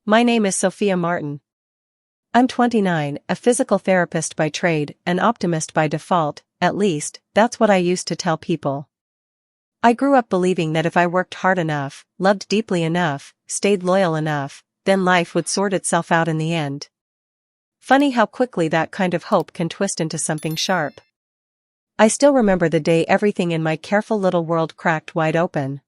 My name is Sophia Martin. I'm 29, a physical therapist by trade, an optimist by default, at least, that's what I used to tell people. I grew up believing that if I worked hard enough, loved deeply enough, stayed loyal enough, then life would sort itself out in the end. Funny how quickly that kind of hope can twist into something sharp. I still remember the day everything in my careful little world cracked wide open.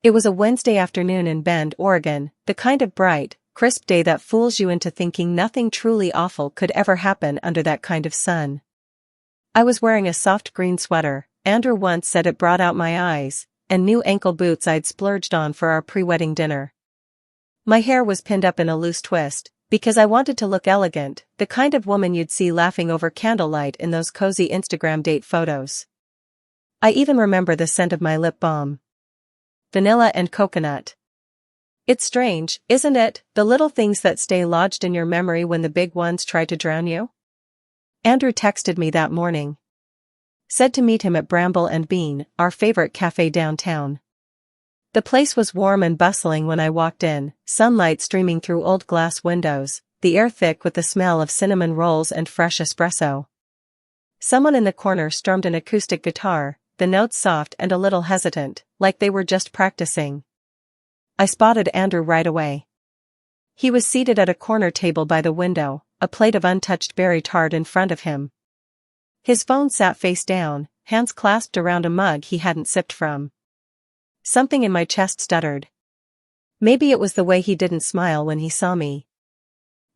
It was a Wednesday afternoon in Bend, Oregon, the kind of bright, crisp day that fools you into thinking nothing truly awful could ever happen under that kind of sun. I was wearing a soft green sweater, Andrew once said it brought out my eyes, and new ankle boots I'd splurged on for our pre-wedding dinner. My hair was pinned up in a loose twist, because I wanted to look elegant, the kind of woman you'd see laughing over candlelight in those cozy Instagram date photos. I even remember the scent of my lip balm. Vanilla and coconut. It's strange, isn't it, the little things that stay lodged in your memory when the big ones try to drown you? Andrew texted me that morning. Said to meet him at Bramble and Bean, our favorite cafe downtown. The place was warm and bustling when I walked in, sunlight streaming through old glass windows, the air thick with the smell of cinnamon rolls and fresh espresso. Someone in the corner strummed an acoustic guitar, the notes soft and a little hesitant, like they were just practicing. I spotted Andrew right away. He was seated at a corner table by the window, a plate of untouched berry tart in front of him. His phone sat face down, hands clasped around a mug he hadn't sipped from. Something in my chest stuttered. Maybe it was the way he didn't smile when he saw me.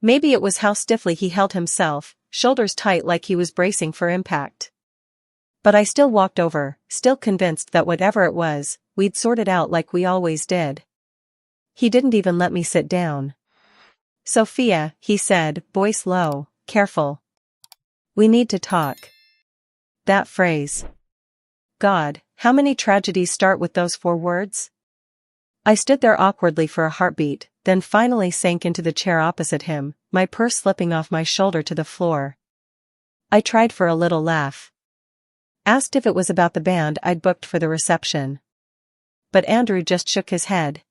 Maybe it was how stiffly he held himself, shoulders tight like he was bracing for impact. But I still walked over, still convinced that whatever it was, we'd sort it out like we always did. He didn't even let me sit down. "Sophia," he said, voice low, careful. "We need to talk." That phrase. God, how many tragedies start with those 4 words? I stood there awkwardly for a heartbeat, then finally sank into the chair opposite him, my purse slipping off my shoulder to the floor. I tried for a little laugh. Asked if it was about the band I'd booked for the reception. But Andrew just shook his head.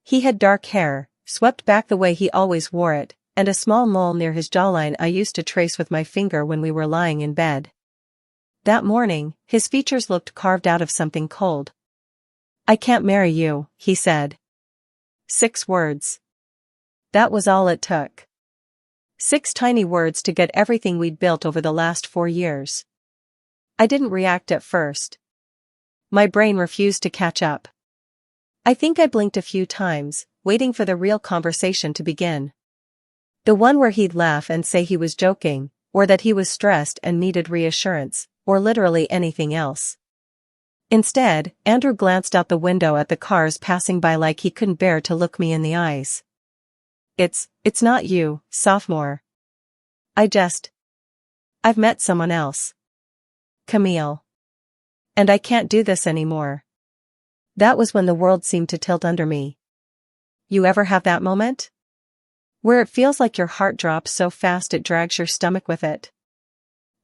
He had dark hair, swept back the way he always wore it, and a small mole near his jawline I used to trace with my finger when we were lying in bed. That morning, his features looked carved out of something cold. "I can't marry you," he said. 6 words. That was all it took. 6 tiny words to get everything we'd built over the last 4 years. I didn't react at first. My brain refused to catch up. I think I blinked a few times, waiting for the real conversation to begin. The one where he'd laugh and say he was joking, or that he was stressed and needed reassurance, or literally anything else. Instead, Andrew glanced out the window at the cars passing by like he couldn't bear to look me in the eyes. It's not you, sophomore. I've met someone else. Camille. And I can't do this anymore." That was when the world seemed to tilt under me. You ever have that moment? Where it feels like your heart drops so fast it drags your stomach with it.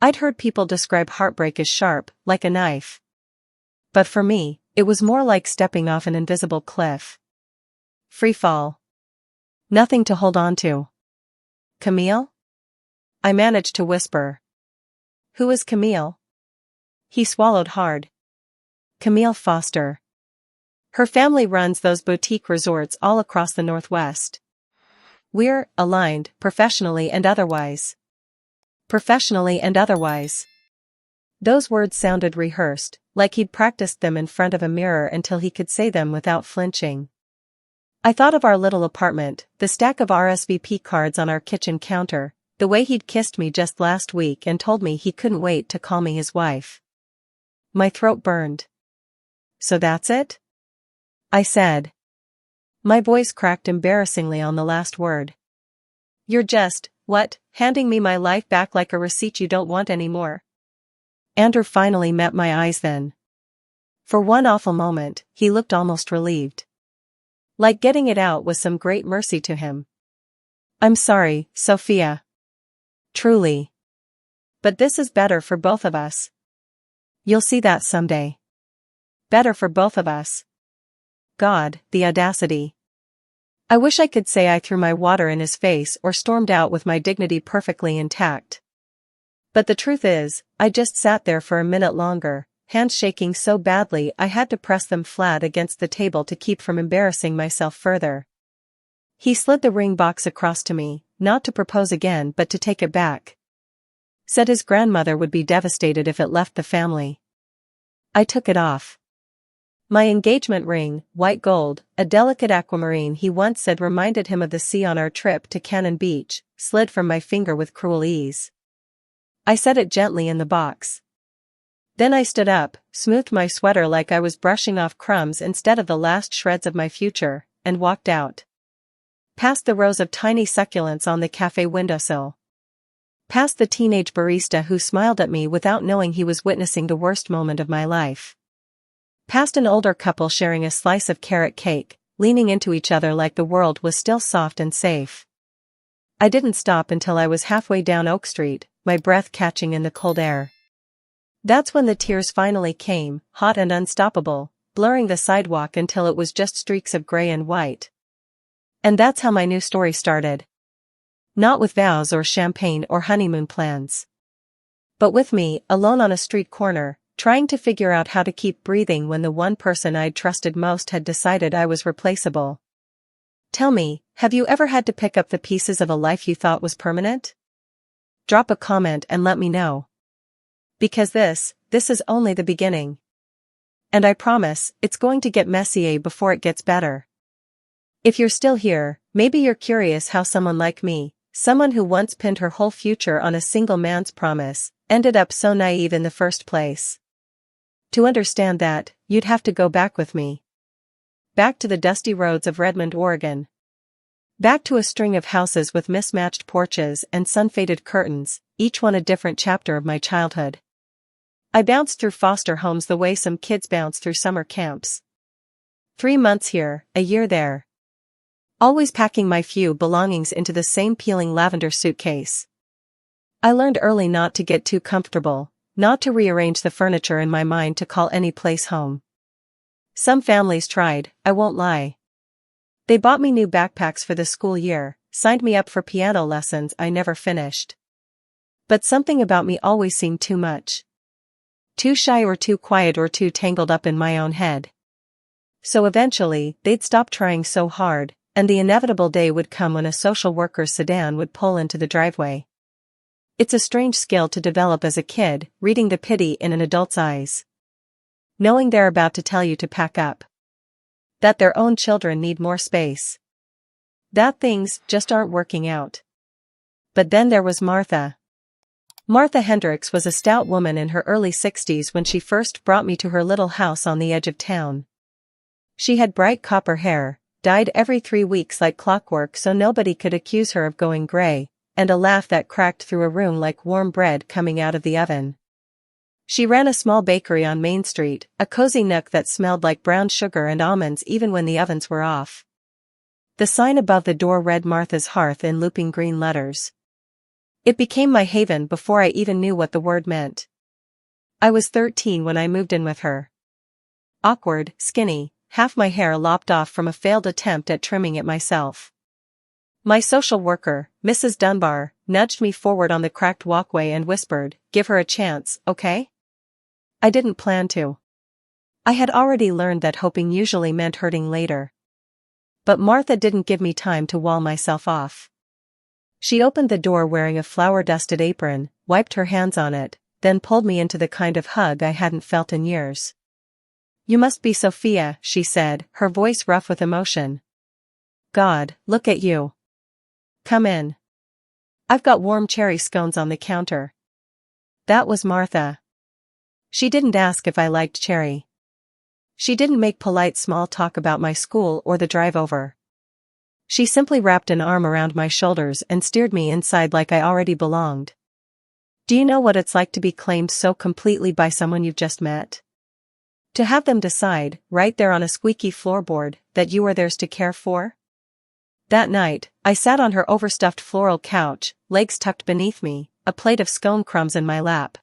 I'd heard people describe heartbreak as sharp, like a knife. But for me, it was more like stepping off an invisible cliff. Free fall. Nothing to hold on to. "Camille?" I managed to whisper. "Who is Camille?" He swallowed hard. "Camille Foster. Her family runs those boutique resorts all across the Northwest. We're aligned, professionally and otherwise." Professionally and otherwise. Those words sounded rehearsed, like he'd practiced them in front of a mirror until he could say them without flinching. I thought of our little apartment, the stack of RSVP cards on our kitchen counter, the way he'd kissed me just last week and told me he couldn't wait to call me his wife. My throat burned. "So that's it?" I said. My voice cracked embarrassingly on the last word. "You're just, what, handing me my life back like a receipt you don't want anymore?" Andrew finally met my eyes then. For one awful moment, he looked almost relieved. Like getting it out was some great mercy to him. "I'm sorry, Sophia. Truly. But this is better for both of us. You'll see that someday. Better for both of us." God, the audacity. I wish I could say I threw my water in his face or stormed out with my dignity perfectly intact. But the truth is, I just sat there for a minute longer, hands shaking so badly I had to press them flat against the table to keep from embarrassing myself further. He slid the ring box across to me, not to propose again but to take it back. Said his grandmother would be devastated if it left the family. I took it off. My engagement ring, white gold, a delicate aquamarine he once said reminded him of the sea on our trip to Cannon Beach, slid from my finger with cruel ease. I set it gently in the box. Then I stood up, smoothed my sweater like I was brushing off crumbs instead of the last shreds of my future, and walked out. Past the rows of tiny succulents on the cafe windowsill. Past the teenage barista who smiled at me without knowing he was witnessing the worst moment of my life. Past an older couple sharing a slice of carrot cake, leaning into each other like the world was still soft and safe. I didn't stop until I was halfway down Oak Street, my breath catching in the cold air. That's when the tears finally came, hot and unstoppable, blurring the sidewalk until it was just streaks of gray and white. And that's how my new story started. Not with vows or champagne or honeymoon plans. But with me, alone on a street corner, trying to figure out how to keep breathing when the one person I'd trusted most had decided I was replaceable. Tell me, have you ever had to pick up the pieces of a life you thought was permanent? Drop a comment and let me know. Because this is only the beginning. And I promise, it's going to get messy before it gets better. If you're still here, maybe you're curious how someone like me, someone who once pinned her whole future on a single man's promise, ended up so naive in the first place. To understand that, you'd have to go back with me. Back to the dusty roads of Redmond, Oregon. Back to a string of houses with mismatched porches and sun-faded curtains, each one a different chapter of my childhood. I bounced through foster homes the way some kids bounce through summer camps. 3 months here, a year there. Always packing my few belongings into the same peeling lavender suitcase. I learned early not to get too comfortable, not to rearrange the furniture in my mind to call any place home. Some families tried, I won't lie. They bought me new backpacks for the school year, signed me up for piano lessons I never finished. But something about me always seemed too much. Too shy or too quiet or too tangled up in my own head. So eventually, they'd stop trying so hard, and the inevitable day would come when a social worker's sedan would pull into the driveway. It's a strange skill to develop as a kid, reading the pity in an adult's eyes. Knowing they're about to tell you to pack up. That their own children need more space. That things just aren't working out. But then there was Martha. Martha Hendricks was a stout woman in her early 60s when she first brought me to her little house on the edge of town. She had bright copper hair, dyed every 3 weeks like clockwork so nobody could accuse her of going gray, and a laugh that cracked through a room like warm bread coming out of the oven. She ran a small bakery on Main Street, a cozy nook that smelled like brown sugar and almonds even when the ovens were off. The sign above the door read Martha's Hearth in looping green letters. It became my haven before I even knew what the word meant. I was 13 when I moved in with her. Awkward, skinny, half my hair lopped off from a failed attempt at trimming it myself. My social worker, Mrs. Dunbar, nudged me forward on the cracked walkway and whispered, "Give her a chance, okay?" I didn't plan to. I had already learned that hoping usually meant hurting later. But Martha didn't give me time to wall myself off. She opened the door wearing a flour-dusted apron, wiped her hands on it, then pulled me into the kind of hug I hadn't felt in years. "You must be Sophia," she said, her voice rough with emotion. "God, look at you. Come in. I've got warm cherry scones on the counter." That was Martha. She didn't ask if I liked cherry. She didn't make polite small talk about my school or the drive over. She simply wrapped an arm around my shoulders and steered me inside like I already belonged. Do you know what it's like to be claimed so completely by someone you've just met? To have them decide, right there on a squeaky floorboard, that you are theirs to care for? That night, I sat on her overstuffed floral couch, legs tucked beneath me, a plate of scone crumbs in my lap.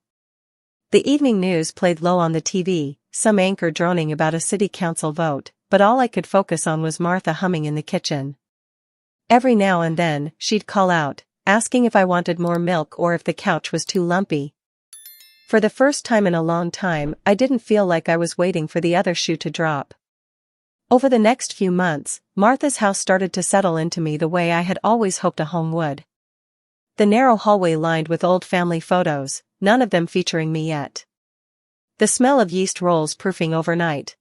The evening news played low on the TV, some anchor droning about a city council vote, but all I could focus on was Martha humming in the kitchen. Every now and then, she'd call out, asking if I wanted more milk or if the couch was too lumpy. For the first time in a long time, I didn't feel like I was waiting for the other shoe to drop. Over the next few months, Martha's house started to settle into me the way I had always hoped a home would. The narrow hallway lined with old family photos, none of them featuring me yet. The smell of yeast rolls proofing overnight.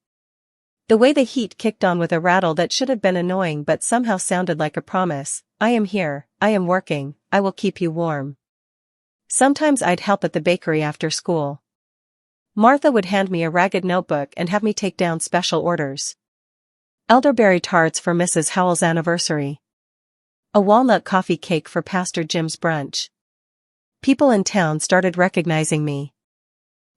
The way the heat kicked on with a rattle that should have been annoying but somehow sounded like a promise. I am here, I am working, I will keep you warm. Sometimes I'd help at the bakery after school. Martha would hand me a ragged notebook and have me take down special orders. Elderberry tarts for Mrs. Howell's anniversary. A walnut coffee cake for Pastor Jim's brunch. People in town started recognizing me.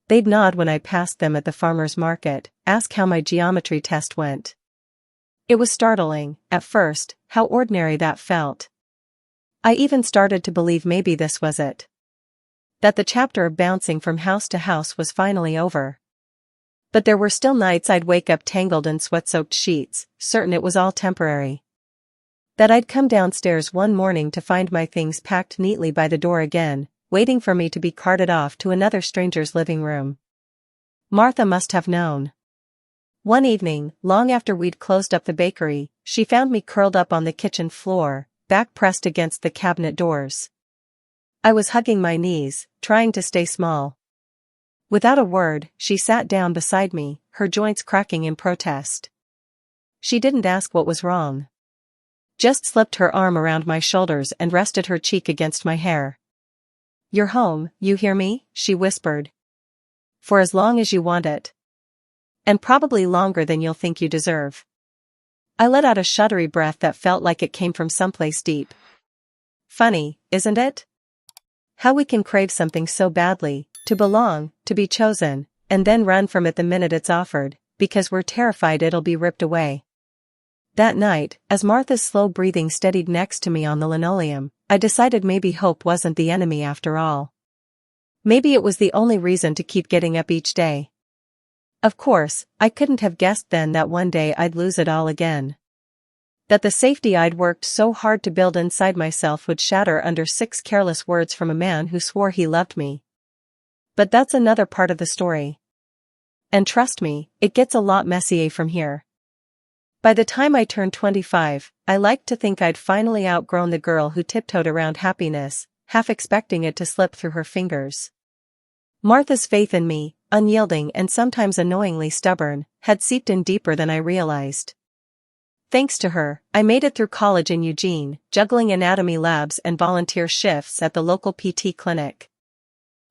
They'd nod when I passed them at the farmer's market, ask how my geometry test went. It was startling, at first, how ordinary that felt. I even started to believe maybe this was it. That the chapter of bouncing from house to house was finally over. But there were still nights I'd wake up tangled in sweat-soaked sheets, certain it was all temporary. That I'd come downstairs one morning to find my things packed neatly by the door again, waiting for me to be carted off to another stranger's living room. Martha must have known. One evening, long after we'd closed up the bakery, she found me curled up on the kitchen floor, back pressed against the cabinet doors. I was hugging my knees, trying to stay small. Without a word, she sat down beside me, her joints cracking in protest. She didn't ask what was wrong. Just slipped her arm around my shoulders and rested her cheek against my hair. "You're home, you hear me?" she whispered. "For as long as you want it. And probably longer than you'll think you deserve." I let out a shuddery breath that felt like it came from someplace deep. Funny, isn't it? How we can crave something so badly, to belong, to be chosen, and then run from it the minute it's offered, because we're terrified it'll be ripped away. That night, as Martha's slow breathing steadied next to me on the linoleum, I decided maybe hope wasn't the enemy after all. Maybe it was the only reason to keep getting up each day. Of course, I couldn't have guessed then that one day I'd lose it all again. That the safety I'd worked so hard to build inside myself would shatter under 6 careless words from a man who swore he loved me. But that's another part of the story. And trust me, it gets a lot messier from here. By the time I turned 25, I liked to think I'd finally outgrown the girl who tiptoed around happiness, half expecting it to slip through her fingers. Martha's faith in me, unyielding and sometimes annoyingly stubborn, had seeped in deeper than I realized. Thanks to her, I made it through college in Eugene, juggling anatomy labs and volunteer shifts at the local PT clinic.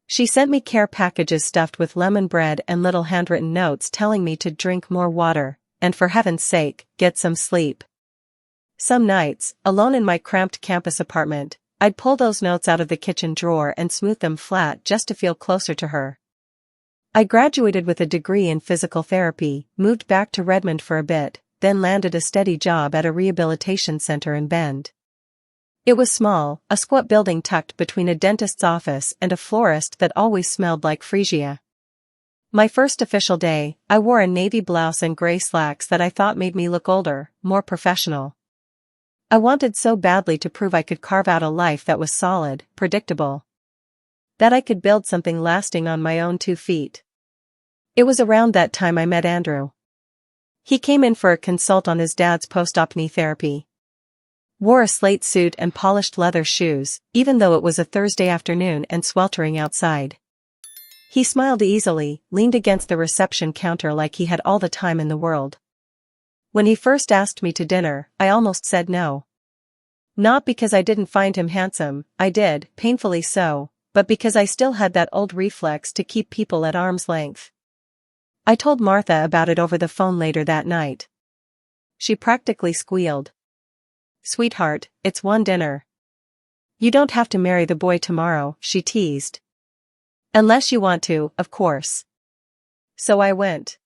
She sent me care packages stuffed with lemon bread and little handwritten notes telling me to drink more water, and for heaven's sake, get some sleep. Some nights, alone in my cramped campus apartment, I'd pull those notes out of the kitchen drawer and smooth them flat just to feel closer to her. I graduated with a degree in physical therapy, moved back to Redmond for a bit, then landed a steady job at a rehabilitation center in Bend. It was small, a squat building tucked between a dentist's office and a florist that always smelled like freesia. My first official day, I wore a navy blouse and gray slacks that I thought made me look older, more professional. I wanted so badly to prove I could carve out a life that was solid, predictable. That I could build something lasting on my own 2 feet. It was around that time I met Andrew. He came in for a consult on his dad's post-op knee therapy. Wore a slate suit and polished leather shoes, even though it was a Thursday afternoon and sweltering outside. He smiled easily, leaned against the reception counter like he had all the time in the world. When he first asked me to dinner, I almost said no. Not because I didn't find him handsome, I did, painfully so, but because I still had that old reflex to keep people at arm's length. I told Martha about it over the phone later that night. She practically squealed. "Sweetheart, it's one dinner. You don't have to marry the boy tomorrow," she teased. "Unless you want to, of course." So I went.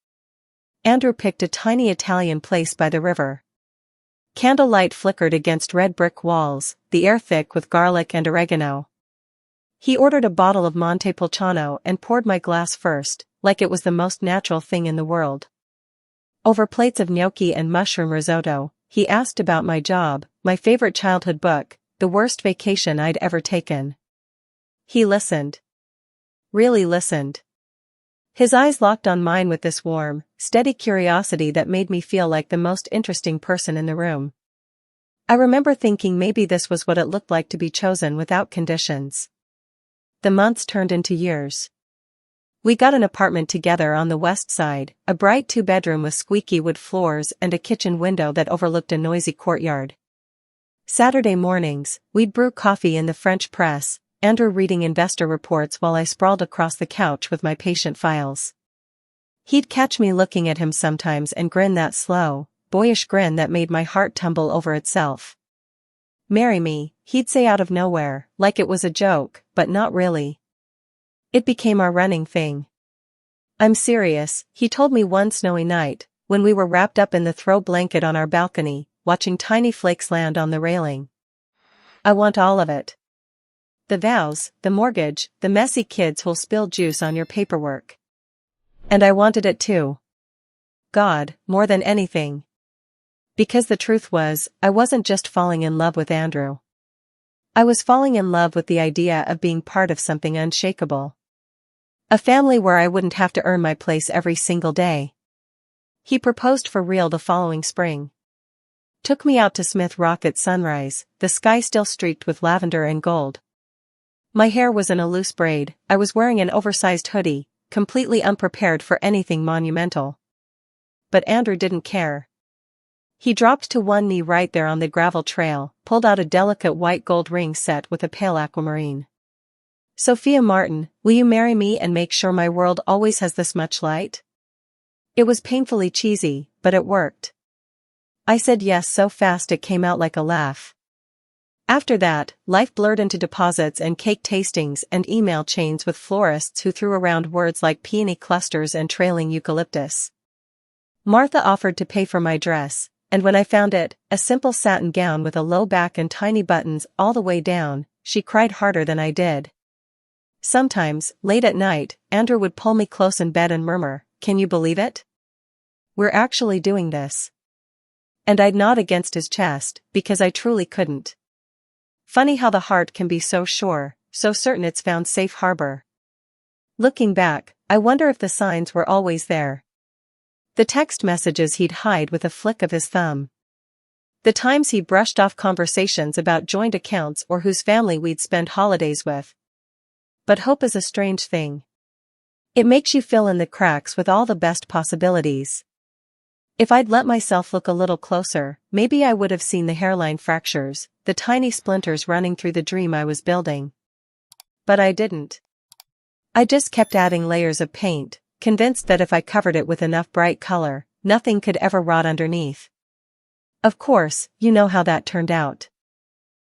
Andrew picked a tiny Italian place by the river. Candlelight flickered against red brick walls, the air thick with garlic and oregano. He ordered a bottle of Montepulciano and poured my glass first, like it was the most natural thing in the world. Over plates of gnocchi and mushroom risotto, he asked about my job, my favorite childhood book, the worst vacation I'd ever taken. He listened. Really listened. His eyes locked on mine with this warm, steady curiosity that made me feel like the most interesting person in the room. I remember thinking maybe this was what it looked like to be chosen without conditions. The months turned into years. We got an apartment together on the west side, a bright two-bedroom with squeaky wood floors and a kitchen window that overlooked a noisy courtyard. Saturday mornings, we'd brew coffee in the French press, Andrew reading investor reports while I sprawled across the couch with my patient files. He'd catch me looking at him sometimes and grin, that slow, boyish grin that made my heart tumble over itself. "Marry me," he'd say out of nowhere, like it was a joke, but not really. It became our running thing. "I'm serious," he told me one snowy night, when we were wrapped up in the throw blanket on our balcony, watching tiny flakes land on the railing. "I want all of it. The vows, the mortgage, the messy kids who'll spill juice on your paperwork. And I wanted it too. God, more than anything." Because the truth was, I wasn't just falling in love with Andrew. I was falling in love with the idea of being part of something unshakable. A family where I wouldn't have to earn my place every single day. He proposed for real the following spring. Took me out to Smith Rock at sunrise, the sky still streaked with lavender and gold. My hair was in a loose braid, I was wearing an oversized hoodie, completely unprepared for anything monumental. But Andrew didn't care. He dropped to one knee right there on the gravel trail, pulled out a delicate white gold ring set with a pale aquamarine. "Sophia Martin, will you marry me and make sure my world always has this much light?" It was painfully cheesy, but it worked. I said yes so fast it came out like a laugh. After that, life blurred into deposits and cake tastings and email chains with florists who threw around words like peony clusters and trailing eucalyptus. Martha offered to pay for my dress, and when I found it, a simple satin gown with a low back and tiny buttons all the way down, she cried harder than I did. Sometimes, late at night, Andrew would pull me close in bed and murmur, "Can you believe it? We're actually doing this." And I'd nod against his chest, because I truly couldn't. Funny how the heart can be so sure, so certain it's found safe harbor. Looking back, I wonder if the signs were always there. The text messages he'd hide with a flick of his thumb. The times he brushed off conversations about joint accounts or whose family we'd spend holidays with. But hope is a strange thing. It makes you fill in the cracks with all the best possibilities. If I'd let myself look a little closer, maybe I would have seen the hairline fractures, the tiny splinters running through the dream I was building. But I didn't. I just kept adding layers of paint, convinced that if I covered it with enough bright color, nothing could ever rot underneath. Of course, you know how that turned out.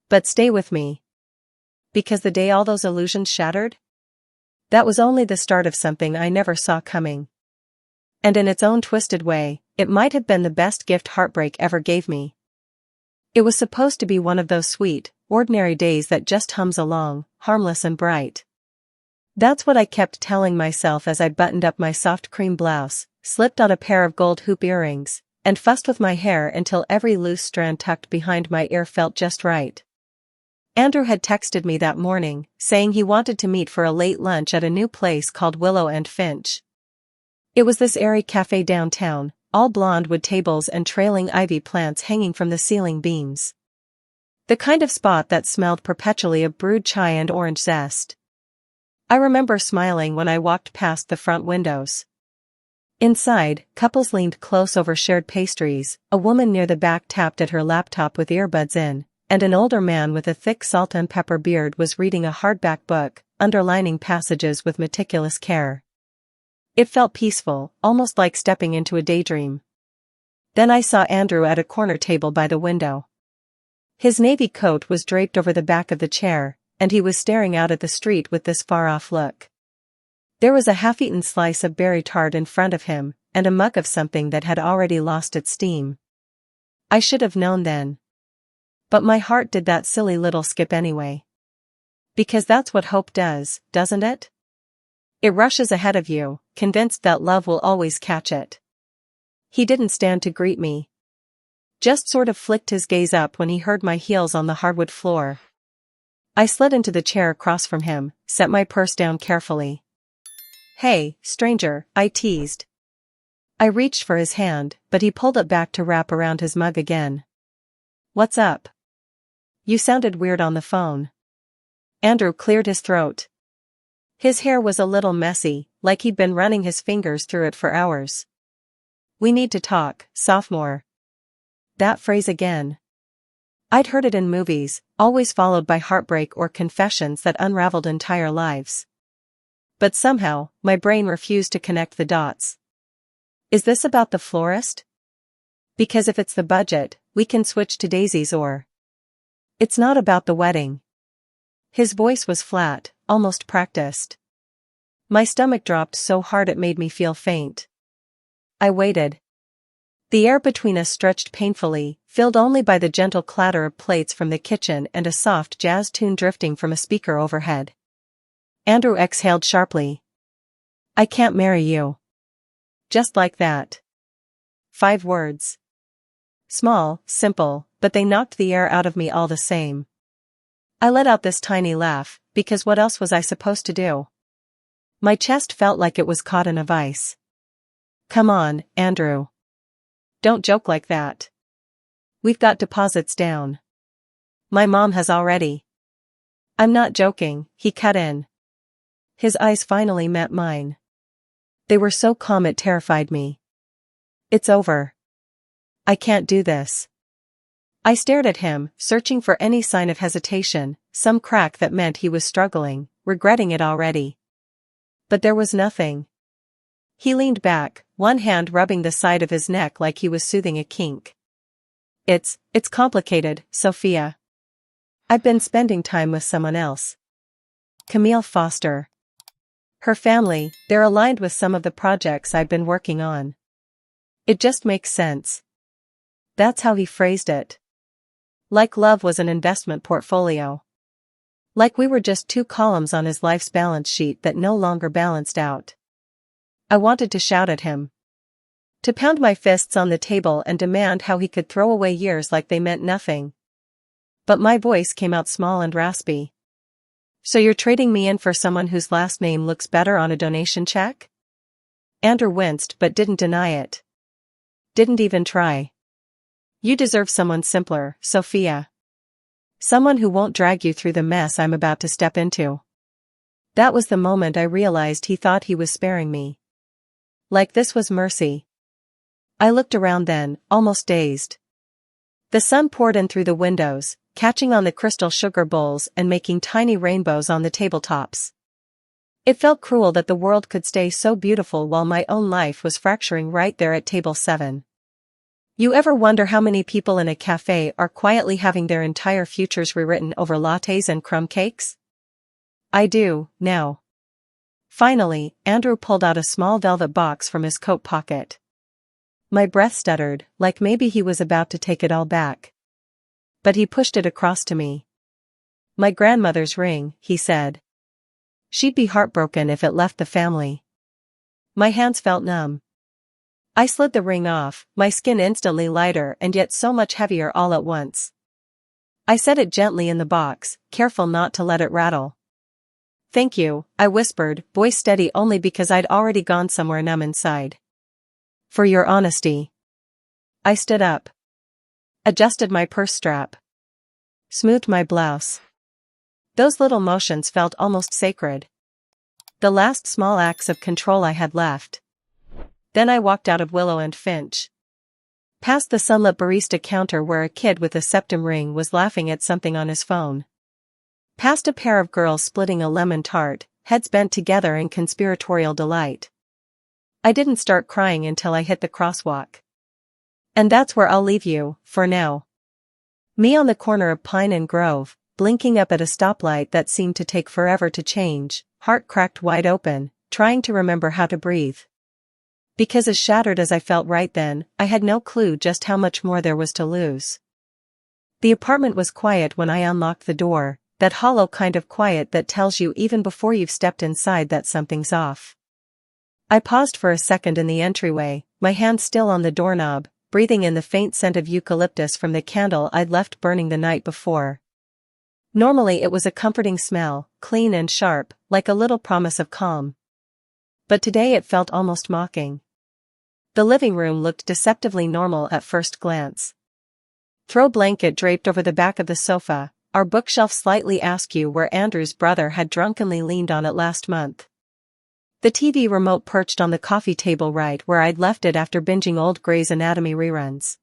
But stay with me. Because the day all those illusions shattered? That was only the start of something I never saw coming. And in its own twisted way, it might have been the best gift heartbreak ever gave me. It was supposed to be one of those sweet, ordinary days that just hums along, harmless and bright. That's what I kept telling myself as I buttoned up my soft cream blouse, slipped on a pair of gold hoop earrings, and fussed with my hair until every loose strand tucked behind my ear felt just right. Andrew had texted me that morning, saying he wanted to meet for a late lunch at a new place called Willow and Finch. It was this airy cafe downtown, all blonde wood tables and trailing ivy plants hanging from the ceiling beams. The kind of spot that smelled perpetually of brewed chai and orange zest. I remember smiling when I walked past the front windows. Inside, couples leaned close over shared pastries, a woman near the back tapped at her laptop with earbuds in, and an older man with a thick salt and pepper beard was reading a hardback book, underlining passages with meticulous care. It felt peaceful, almost like stepping into a daydream. Then I saw Andrew at a corner table by the window. His navy coat was draped over the back of the chair, and he was staring out at the street with this far-off look. There was a half-eaten slice of berry tart in front of him, and a mug of something that had already lost its steam. I should have known then. But my heart did that silly little skip anyway. Because that's what hope does, doesn't it? It rushes ahead of you, convinced that love will always catch it. He didn't stand to greet me. just sort of flicked his gaze up when he heard my heels on the hardwood floor. I slid into the chair across from him, set my purse down carefully. "Hey, stranger," I teased. I reached for his hand, but he pulled it back to wrap around his mug again. "What's up? You sounded weird on the phone." Andrew cleared his throat. His hair was a little messy, like he'd been running his fingers through it for hours. "We need to talk, sophomore." That phrase again. I'd heard it in movies, always followed by heartbreak or confessions that unraveled entire lives. But somehow, my brain refused to connect the dots. Is this about the florist? Because if it's the budget, we can switch to daisies, or it's not about the wedding. His voice was flat, almost practiced. My stomach dropped so hard it made me feel faint. I waited. The air between us stretched painfully, filled only by the gentle clatter of plates from the kitchen and a soft jazz tune drifting from a speaker overhead. Andrew exhaled sharply. "I can't marry you." Just like that. 5 words. Small, simple, but they knocked the air out of me all the same. I let out this tiny laugh, because what else was I supposed to do? My chest felt like it was caught in a vice. "Come on, Andrew. Don't joke like that. We've got deposits down. My mom has already." "I'm not joking," he cut in. His eyes finally met mine. They were so calm it terrified me. "It's over. I can't do this." I stared at him, searching for any sign of hesitation, some crack that meant he was struggling, regretting it already. But there was nothing. He leaned back, one hand rubbing the side of his neck like he was soothing a kink. It's complicated, Sophia. I've been spending time with someone else. Camille Foster. Her family, they're aligned with some of the projects I've been working on. It just makes sense." That's how he phrased it. Like love was an investment portfolio. Like we were just 2 columns on his life's balance sheet that no longer balanced out. I wanted to shout at him. To pound my fists on the table and demand how he could throw away years like they meant nothing. But my voice came out small and raspy. "So you're trading me in for someone whose last name looks better on a donation check?" Andrew winced but didn't deny it. Didn't even try. "You deserve someone simpler, Sophia. Someone who won't drag you through the mess I'm about to step into." That was the moment I realized he thought he was sparing me. Like this was mercy. I looked around then, almost dazed. The sun poured in through the windows, catching on the crystal sugar bowls and making tiny rainbows on the tabletops. It felt cruel that the world could stay so beautiful while my own life was fracturing right there at table 7. You ever wonder how many people in a cafe are quietly having their entire futures rewritten over lattes and crumb cakes? I do, now. Finally, Andrew pulled out a small velvet box from his coat pocket. My breath stuttered, like maybe he was about to take it all back. But he pushed it across to me. "My grandmother's ring," he said. "She'd be heartbroken if it left the family." My hands felt numb. I slid the ring off, my skin instantly lighter and yet so much heavier all at once. I set it gently in the box, careful not to let it rattle. "Thank you," I whispered, voice steady only because I'd already gone somewhere numb inside. "For your honesty." I stood up. Adjusted my purse strap. Smoothed my blouse. Those little motions felt almost sacred. The last small acts of control I had left. Then I walked out of Willow and Finch. Past the sunlit barista counter where a kid with a septum ring was laughing at something on his phone. Past a pair of girls splitting a lemon tart, heads bent together in conspiratorial delight. I didn't start crying until I hit the crosswalk. And that's where I'll leave you, for now. Me on the corner of Pine and Grove, blinking up at a stoplight that seemed to take forever to change, heart cracked wide open, trying to remember how to breathe. Because as shattered as I felt right then, I had no clue just how much more there was to lose. The apartment was quiet when I unlocked the door, that hollow kind of quiet that tells you even before you've stepped inside that something's off. I paused for a second in the entryway, my hand still on the doorknob, breathing in the faint scent of eucalyptus from the candle I'd left burning the night before. Normally it was a comforting smell, clean and sharp, like a little promise of calm. But today it felt almost mocking. The living room looked deceptively normal at first glance. Throw blanket draped over the back of the sofa, our bookshelf slightly askew where Andrew's brother had drunkenly leaned on it last month. The TV remote perched on the coffee table right where I'd left it after binging old Grey's Anatomy reruns.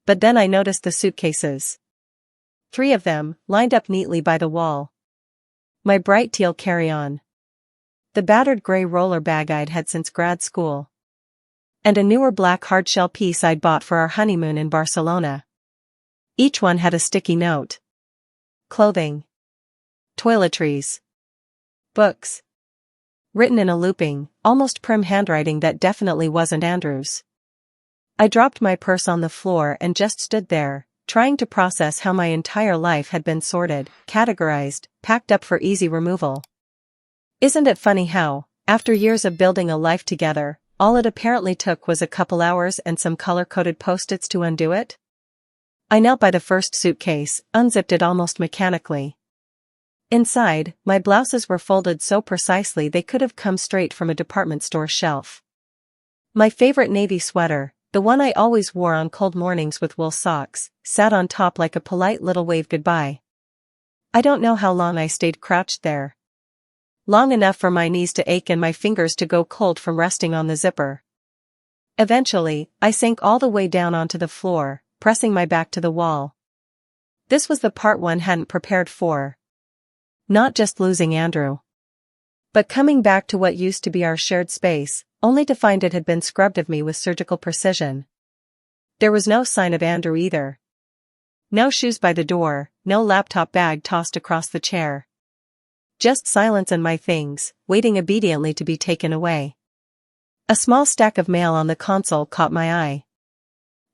But then I noticed the suitcases. 3 of them, lined up neatly by the wall. My bright teal carry-on. The battered gray roller bag I'd had since grad school. And a newer black hardshell piece I'd bought for our honeymoon in Barcelona. Each one had a sticky note. Clothing. Toiletries. Books. Written in a looping, almost prim handwriting that definitely wasn't Andrew's. I dropped my purse on the floor and just stood there, trying to process how my entire life had been sorted, categorized, packed up for easy removal. Isn't it funny how, after years of building a life together, all it apparently took was a couple hours and some color-coded post-its to undo it? I knelt by the first suitcase, unzipped it almost mechanically. Inside, my blouses were folded so precisely they could have come straight from a department store shelf. My favorite navy sweater, the one I always wore on cold mornings with wool socks, sat on top like a polite little wave goodbye. I don't know how long I stayed crouched there. Long enough for my knees to ache and my fingers to go cold from resting on the zipper. Eventually, I sank all the way down onto the floor, pressing my back to the wall. This was the part one hadn't prepared for. Not just losing Andrew, but coming back to what used to be our shared space, only to find it had been scrubbed of me with surgical precision. There was no sign of Andrew either. No shoes by the door, no laptop bag tossed across the chair. Just silence and my things, waiting obediently to be taken away. A small stack of mail on the console caught my eye.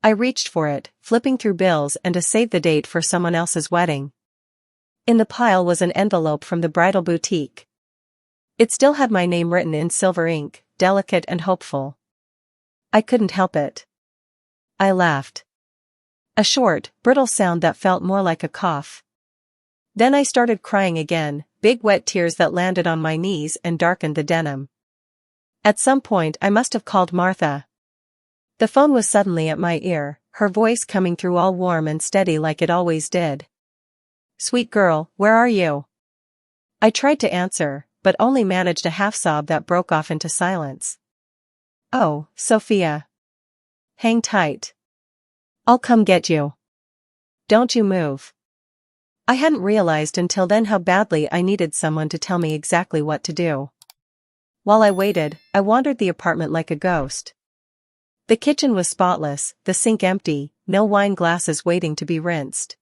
I reached for it, flipping through bills and a save the date for someone else's wedding. In the pile was an envelope from the bridal boutique. It still had my name written in silver ink, delicate and hopeful. I couldn't help it. I laughed. A short, brittle sound that felt more like a cough. Then I started crying again, big wet tears that landed on my knees and darkened the denim. At some point I must have called Martha. The phone was suddenly at my ear, her voice coming through all warm and steady like it always did. "Sweet girl, where are you?" I tried to answer, but only managed a half-sob that broke off into silence. "Oh, Sophia. Hang tight. I'll come get you. Don't you move." I hadn't realized until then how badly I needed someone to tell me exactly what to do. While I waited, I wandered the apartment like a ghost. The kitchen was spotless, the sink empty, no wine glasses waiting to be rinsed.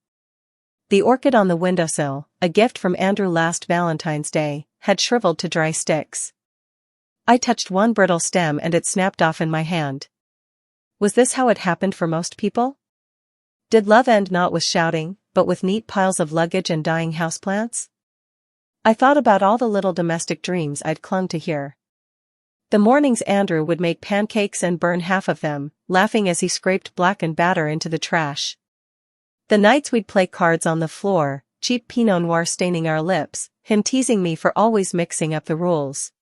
The orchid on the windowsill, a gift from Andrew last Valentine's Day, had shriveled to dry sticks. I touched one brittle stem and it snapped off in my hand. Was this how it happened for most people? Did love end not with shouting, but with neat piles of luggage and dying houseplants? I thought about all the little domestic dreams I'd clung to here. The mornings Andrew would make pancakes and burn half of them, laughing as he scraped blackened batter into the trash. The nights we'd play cards on the floor, cheap Pinot Noir staining our lips, him teasing me for always mixing up the rules.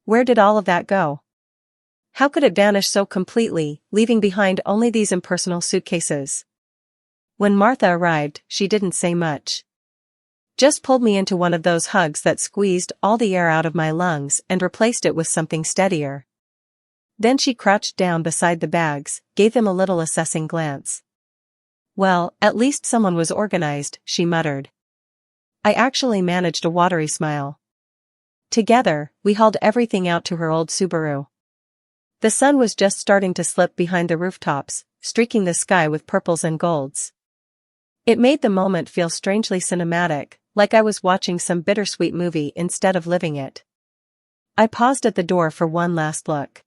Where did all of that go? How could it vanish so completely, leaving behind only these impersonal suitcases? When Martha arrived, she didn't say much. Just pulled me into one of those hugs that squeezed all the air out of my lungs and replaced it with something steadier. Then she crouched down beside the bags, gave them a little assessing glance. "Well, at least someone was organized," she muttered. I actually managed a watery smile. Together, we hauled everything out to her old Subaru. The sun was just starting to slip behind the rooftops, streaking the sky with purples and golds. It made the moment feel strangely cinematic, like I was watching some bittersweet movie instead of living it. I paused at the door for one last look.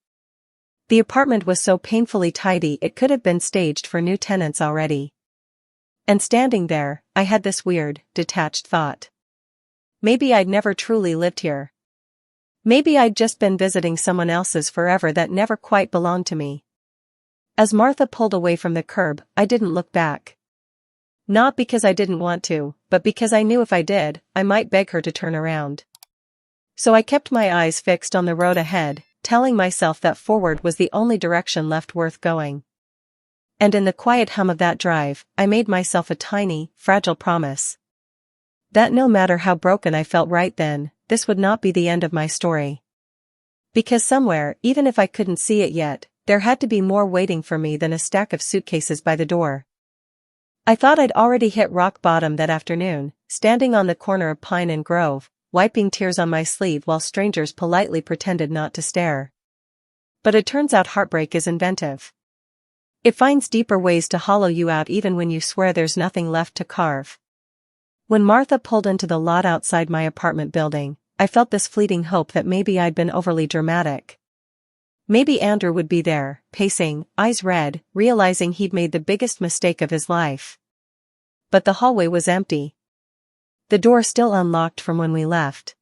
The apartment was so painfully tidy it could have been staged for new tenants already. And standing there, I had this weird, detached thought. Maybe I'd never truly lived here. Maybe I'd just been visiting someone else's forever that never quite belonged to me. As Martha pulled away from the curb, I didn't look back. Not because I didn't want to, but because I knew if I did, I might beg her to turn around. So I kept my eyes fixed on the road ahead, telling myself that forward was the only direction left worth going. And in the quiet hum of that drive, I made myself a tiny, fragile promise. That no matter how broken I felt right then, this would not be the end of my story. Because somewhere, even if I couldn't see it yet, there had to be more waiting for me than a stack of suitcases by the door. I thought I'd already hit rock bottom that afternoon, standing on the corner of Pine and Grove, wiping tears on my sleeve while strangers politely pretended not to stare. But it turns out heartbreak is inventive. It finds deeper ways to hollow you out even when you swear there's nothing left to carve. When Martha pulled into the lot outside my apartment building, I felt this fleeting hope that maybe I'd been overly dramatic. Maybe Andrew would be there, pacing, eyes red, realizing he'd made the biggest mistake of his life. But the hallway was empty. The door still unlocked from when we left.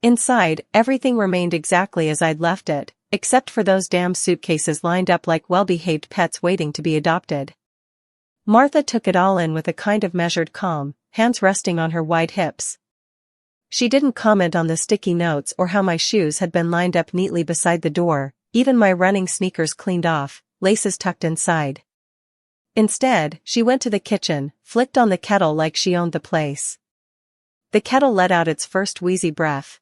Inside, everything remained exactly as I'd left it, except for those damn suitcases lined up like well-behaved pets waiting to be adopted. Martha took it all in with a kind of measured calm, hands resting on her wide hips. She didn't comment on the sticky notes or how my shoes had been lined up neatly beside the door, even my running sneakers cleaned off, laces tucked inside. Instead, she went to the kitchen, flicked on the kettle like she owned the place. The kettle let out its first wheezy breath.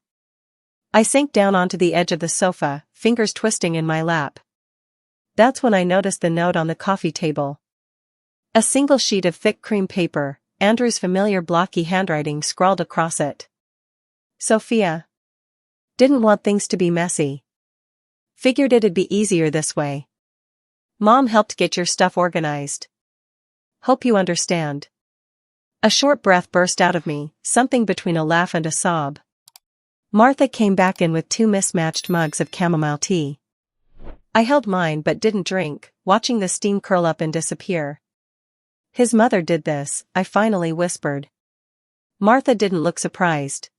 I sank down onto the edge of the sofa, fingers twisting in my lap. That's when I noticed the note on the coffee table. A single sheet of thick cream paper, Andrew's familiar blocky handwriting scrawled across it. Sophia. Didn't want things to be messy. Figured it'd be easier this way. Mom helped get your stuff organized. Hope you understand. A short breath burst out of me, something between a laugh and a sob. Martha came back in with 2 mismatched mugs of chamomile tea. I held mine but didn't drink, watching the steam curl up and disappear. His mother did this, I finally whispered. Martha didn't look surprised.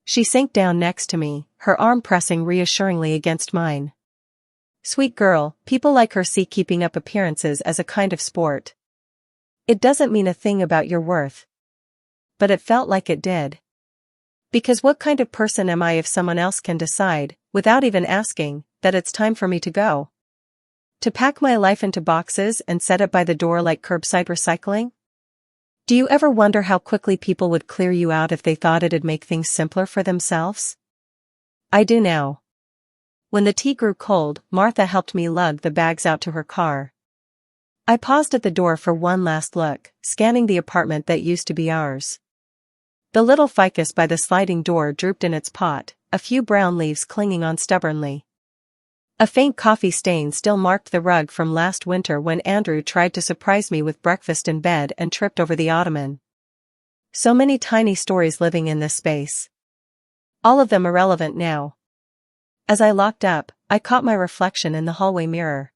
She sank down next to me, her arm pressing reassuringly against mine. Sweet girl, people like her see keeping up appearances as a kind of sport. It doesn't mean a thing about your worth. But it felt like it did. Because what kind of person am I if someone else can decide, without even asking, that it's time for me to go? To pack my life into boxes and set it by the door like curbside recycling? Do you ever wonder how quickly people would clear you out if they thought it'd make things simpler for themselves? I do now. When the tea grew cold, Martha helped me lug the bags out to her car. I paused at the door for one last look, scanning the apartment that used to be ours. The little ficus by the sliding door drooped in its pot, a few brown leaves clinging on stubbornly. A faint coffee stain still marked the rug from last winter when Andrew tried to surprise me with breakfast in bed and tripped over the ottoman. So many tiny stories living in this space. All of them irrelevant now. As I locked up, I caught my reflection in the hallway mirror.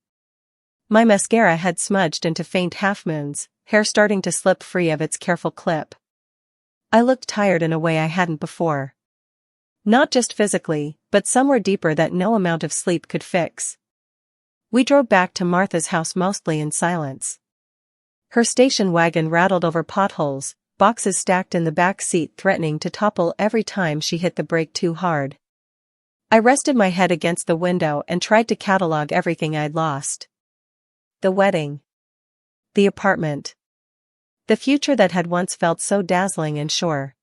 My mascara had smudged into faint half-moons, hair starting to slip free of its careful clip. I looked tired in a way I hadn't before. Not just physically, but somewhere deeper that no amount of sleep could fix. We drove back to Martha's house mostly in silence. Her station wagon rattled over potholes, boxes stacked in the back seat threatening to topple every time she hit the brake too hard. I rested my head against the window and tried to catalog everything I'd lost. The wedding. The apartment. The future that had once felt so dazzling and sure.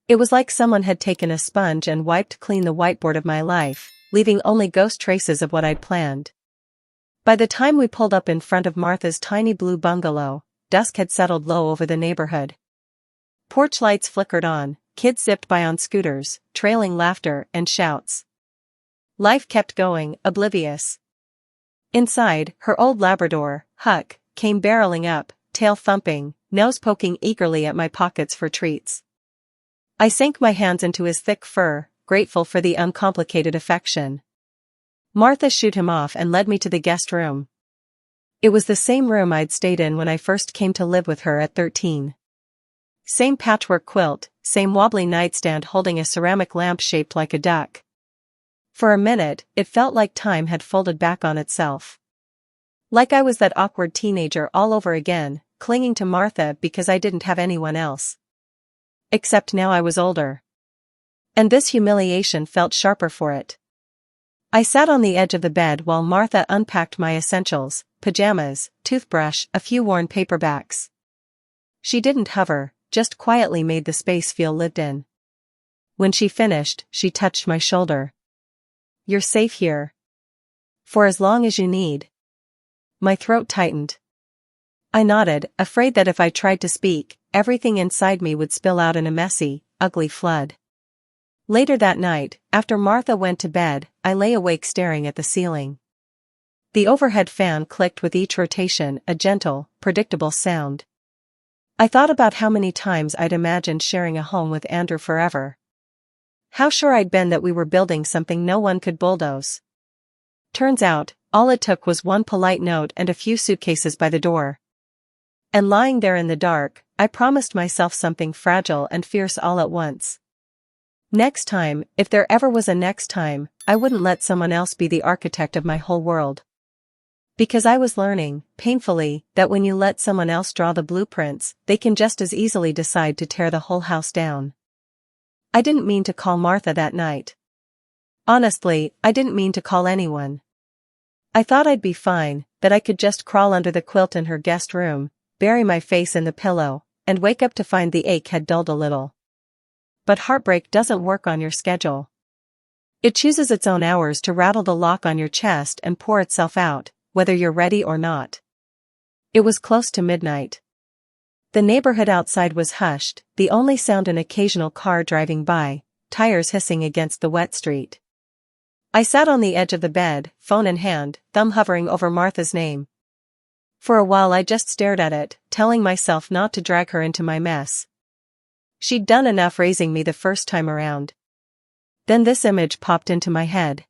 It was like someone had taken a sponge and wiped clean the whiteboard of my life, leaving only ghost traces of what I'd planned. By the time we pulled up in front of Martha's tiny blue bungalow, dusk had settled low over the neighborhood. Porch lights flickered on, kids zipped by on scooters, trailing laughter and shouts. Life kept going, oblivious. Inside, her old Labrador, Huck, came barreling up, tail thumping, nose poking eagerly at my pockets for treats. I sank my hands into his thick fur, grateful for the uncomplicated affection. Martha shooed him off and led me to the guest room. It was the same room I'd stayed in when I first came to live with her at 13. Same patchwork quilt, same wobbly nightstand holding a ceramic lamp shaped like a duck. For a minute, it felt like time had folded back on itself. Like I was that awkward teenager all over again, clinging to Martha because I didn't have anyone else. Except now I was older. And this humiliation felt sharper for it. I sat on the edge of the bed while Martha unpacked my essentials, pajamas, toothbrush, a few worn paperbacks. She didn't hover, just quietly made the space feel lived in. When she finished, she touched my shoulder. "You're safe here. For as long as you need." My throat tightened. I nodded, afraid that if I tried to speak, everything inside me would spill out in a messy, ugly flood. Later that night, after Martha went to bed, I lay awake staring at the ceiling. The overhead fan clicked with each rotation, a gentle, predictable sound. I thought about how many times I'd imagined sharing a home with Andrew forever. How sure I'd been that we were building something no one could bulldoze. Turns out, all it took was one polite note and a few suitcases by the door. And lying there in the dark, I promised myself something fragile and fierce all at once. Next time, if there ever was a next time, I wouldn't let someone else be the architect of my whole world. Because I was learning, painfully, that when you let someone else draw the blueprints, they can just as easily decide to tear the whole house down. I didn't mean to call Martha that night. Honestly, I didn't mean to call anyone. I thought I'd be fine, that I could just crawl under the quilt in her guest room, bury my face in the pillow, and wake up to find the ache had dulled a little. But heartbreak doesn't work on your schedule. It chooses its own hours to rattle the lock on your chest and pour itself out, whether you're ready or not. It was close to midnight. The neighborhood outside was hushed, the only sound an occasional car driving by, tires hissing against the wet street. I sat on the edge of the bed, phone in hand, thumb hovering over Martha's name. For a while I just stared at it, telling myself not to drag her into my mess. She'd done enough raising me the first time around. Then this image popped into my head.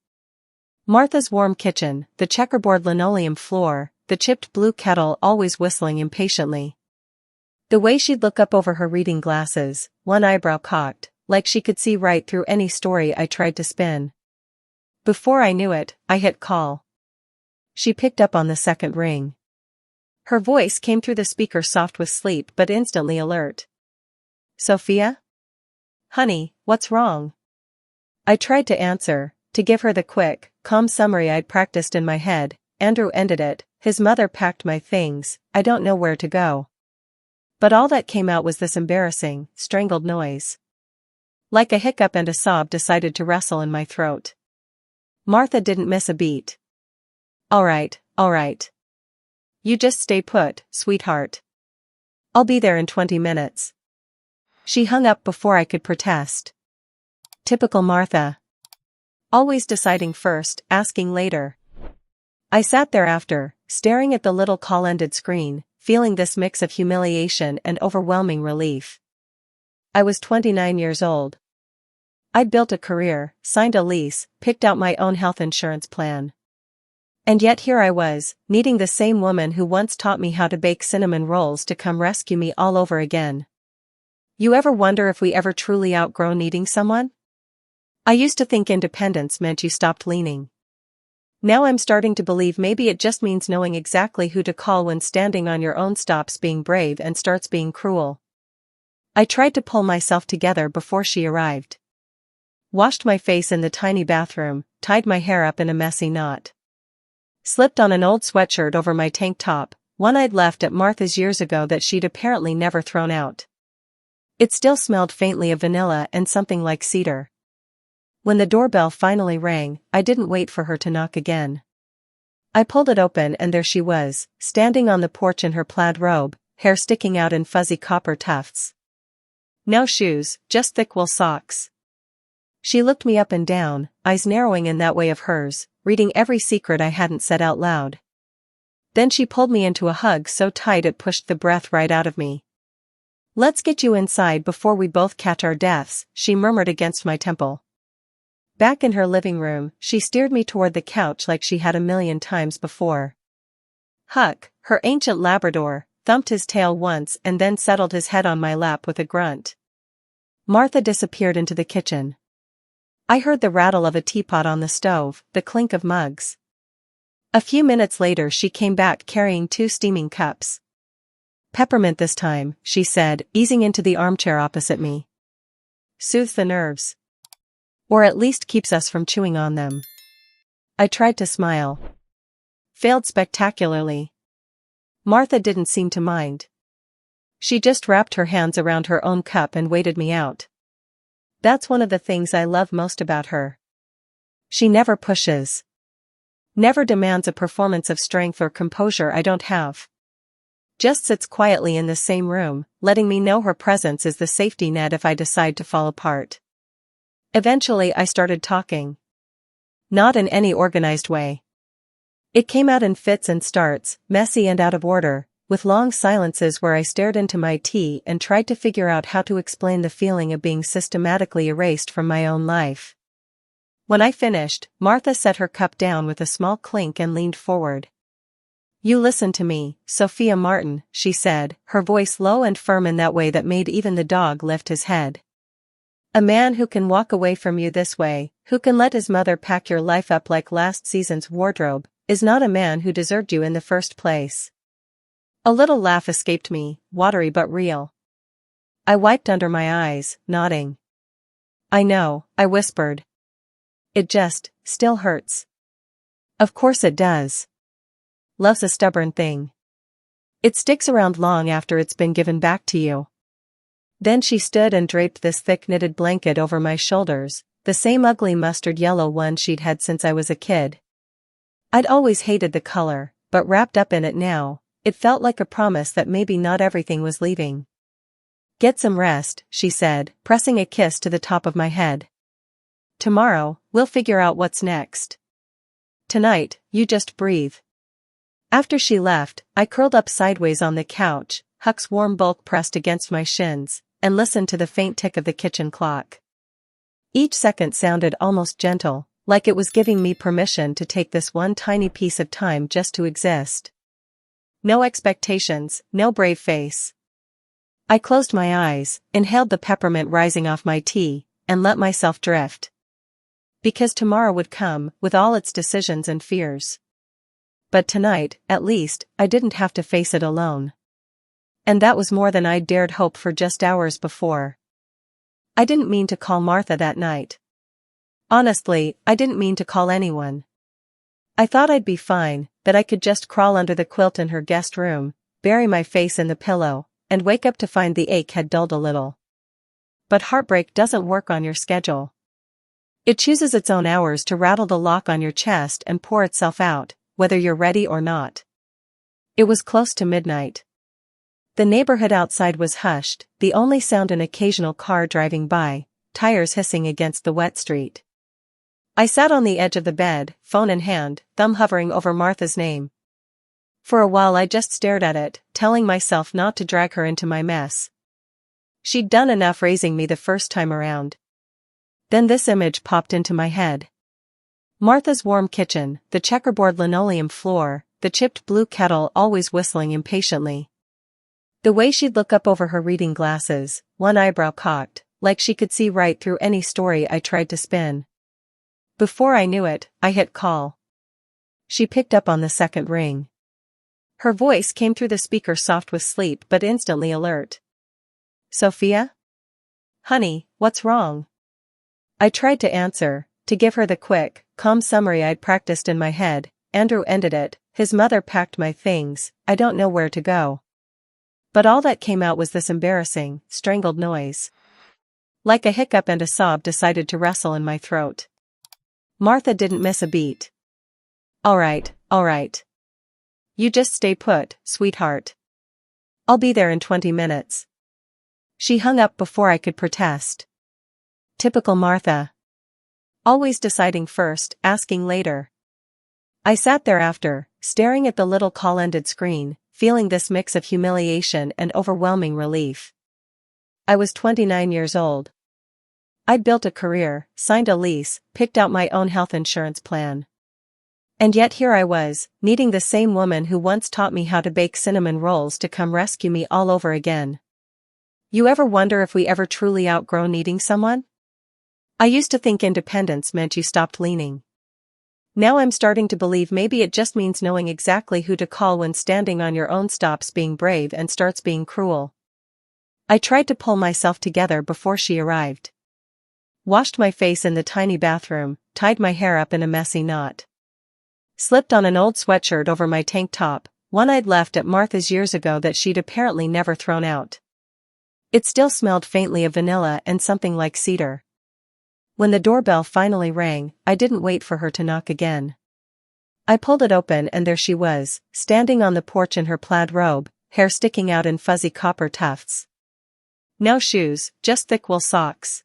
Martha's warm kitchen, the checkerboard linoleum floor, the chipped blue kettle always whistling impatiently. The way she'd look up over her reading glasses, one eyebrow cocked, like she could see right through any story I tried to spin. Before I knew it, I hit call. She picked up on the second ring. Her voice came through the speaker soft with sleep but instantly alert. "Sophia? Honey, what's wrong?" I tried to answer, to give her the quick, calm summary I'd practiced in my head. Andrew ended it, his mother packed my things, I don't know where to go. But all that came out was this embarrassing, strangled noise. Like a hiccup and a sob decided to wrestle in my throat. Martha didn't miss a beat. All right. You just stay put, sweetheart. I'll be there in 20 minutes. She hung up before I could protest. Typical Martha. Always deciding first, asking later. I sat there after, staring at the little call-ended screen, feeling this mix of humiliation and overwhelming relief. I was 29 years old. I'd built a career, signed a lease, picked out my own health insurance plan. And yet here I was, needing the same woman who once taught me how to bake cinnamon rolls to come rescue me all over again. You ever wonder if we ever truly outgrow needing someone? I used to think independence meant you stopped leaning. Now I'm starting to believe maybe it just means knowing exactly who to call when standing on your own stops being brave and starts being cruel. I tried to pull myself together before she arrived. Washed my face in the tiny bathroom, tied my hair up in a messy knot. Slipped on an old sweatshirt over my tank top, one I'd left at Martha's years ago that she'd apparently never thrown out. It still smelled faintly of vanilla and something like cedar. When the doorbell finally rang, I didn't wait for her to knock again. I pulled it open and there she was, standing on the porch in her plaid robe, hair sticking out in fuzzy copper tufts. No shoes, just thick wool socks. She looked me up and down, eyes narrowing in that way of hers, reading every secret I hadn't said out loud. Then she pulled me into a hug so tight it pushed the breath right out of me. "Let's get you inside before we both catch our deaths," she murmured against my temple. Back in her living room, she steered me toward the couch like she had a million times before. Huck, her ancient Labrador, thumped his tail once and then settled his head on my lap with a grunt. Martha disappeared into the kitchen. I heard the rattle of a teapot on the stove, the clink of mugs. A few minutes later she came back carrying 2 steaming cups. "Peppermint this time," she said, easing into the armchair opposite me. "Soothes the nerves. Or at least keeps us from chewing on them." I tried to smile. Failed spectacularly. Martha didn't seem to mind. She just wrapped her hands around her own cup and waited me out. That's one of the things I love most about her. She never pushes. Never demands a performance of strength or composure I don't have. Just sits quietly in the same room, letting me know her presence is the safety net if I decide to fall apart. Eventually I started talking. Not in any organized way. It came out in fits and starts, messy and out of order, with long silences where I stared into my tea and tried to figure out how to explain the feeling of being systematically erased from my own life. When I finished, Martha set her cup down with a small clink and leaned forward. "You listen to me, Sophia Martin," she said, her voice low and firm in that way that made even the dog lift his head. "A man who can walk away from you this way, who can let his mother pack your life up like last season's wardrobe, is not a man who deserved you in the first place." A little laugh escaped me, watery but real. I wiped under my eyes, nodding. "I know," I whispered. "It just, still hurts." "Of course it does. Love's a stubborn thing. It sticks around long after it's been given back to you." Then she stood and draped this thick knitted blanket over my shoulders, the same ugly mustard yellow one she'd had since I was a kid. I'd always hated the color, but wrapped up in it now, it felt like a promise that maybe not everything was leaving. "Get some rest," she said, pressing a kiss to the top of my head. "Tomorrow, we'll figure out what's next. Tonight, you just breathe." After she left, I curled up sideways on the couch, Huck's warm bulk pressed against my shins, and listened to the faint tick of the kitchen clock. Each second sounded almost gentle, like it was giving me permission to take this one tiny piece of time just to exist. No expectations, no brave face. I closed my eyes, inhaled the peppermint rising off my tea, and let myself drift. Because tomorrow would come, with all its decisions and fears. But tonight, at least, I didn't have to face it alone. And that was more than I'd dared hope for just hours before. I didn't mean to call Martha that night. Honestly, I didn't mean to call anyone. I thought I'd be fine, that I could just crawl under the quilt in her guest room, bury my face in the pillow, and wake up to find the ache had dulled a little. But heartbreak doesn't work on your schedule. It chooses its own hours to rattle the lock on your chest and pour itself out, whether you're ready or not. It was close to midnight. The neighborhood outside was hushed, the only sound an occasional car driving by, tires hissing against the wet street. I sat on the edge of the bed, phone in hand, thumb hovering over Martha's name. For a while I just stared at it, telling myself not to drag her into my mess. She'd done enough raising me the first time around. Then this image popped into my head. Martha's warm kitchen, the checkerboard linoleum floor, the chipped blue kettle always whistling impatiently. The way she'd look up over her reading glasses, one eyebrow cocked, like she could see right through any story I tried to spin. Before I knew it, I hit call. She picked up on the second ring. Her voice came through the speaker soft with sleep but instantly alert. "Sophia? Honey, what's wrong?" I tried to answer, to give her the quick, calm summary I'd practiced in my head. Andrew ended it, "His mother packed my things, I don't know where to go." But all that came out was this embarrassing, strangled noise. Like a hiccup and a sob decided to wrestle in my throat. Martha didn't miss a beat. All right. You just stay put, sweetheart. I'll be there in 20 minutes. She hung up before I could protest. Typical Martha. Always deciding first, asking later. I sat there after, staring at the little call-ended screen, feeling this mix of humiliation and overwhelming relief. I was 29 years old. I'd built a career, signed a lease, picked out my own health insurance plan. And yet here I was, needing the same woman who once taught me how to bake cinnamon rolls to come rescue me all over again. You ever wonder if we ever truly outgrow needing someone? I used to think independence meant you stopped leaning. Now I'm starting to believe maybe it just means knowing exactly who to call when standing on your own stops being brave and starts being cruel. I tried to pull myself together before she arrived. Washed my face in the tiny bathroom, tied my hair up in a messy knot. Slipped on an old sweatshirt over my tank top, one I'd left at Martha's years ago that she'd apparently never thrown out. It still smelled faintly of vanilla and something like cedar. When the doorbell finally rang, I didn't wait for her to knock again. I pulled it open and there she was, standing on the porch in her plaid robe, hair sticking out in fuzzy copper tufts. No shoes, just thick wool socks.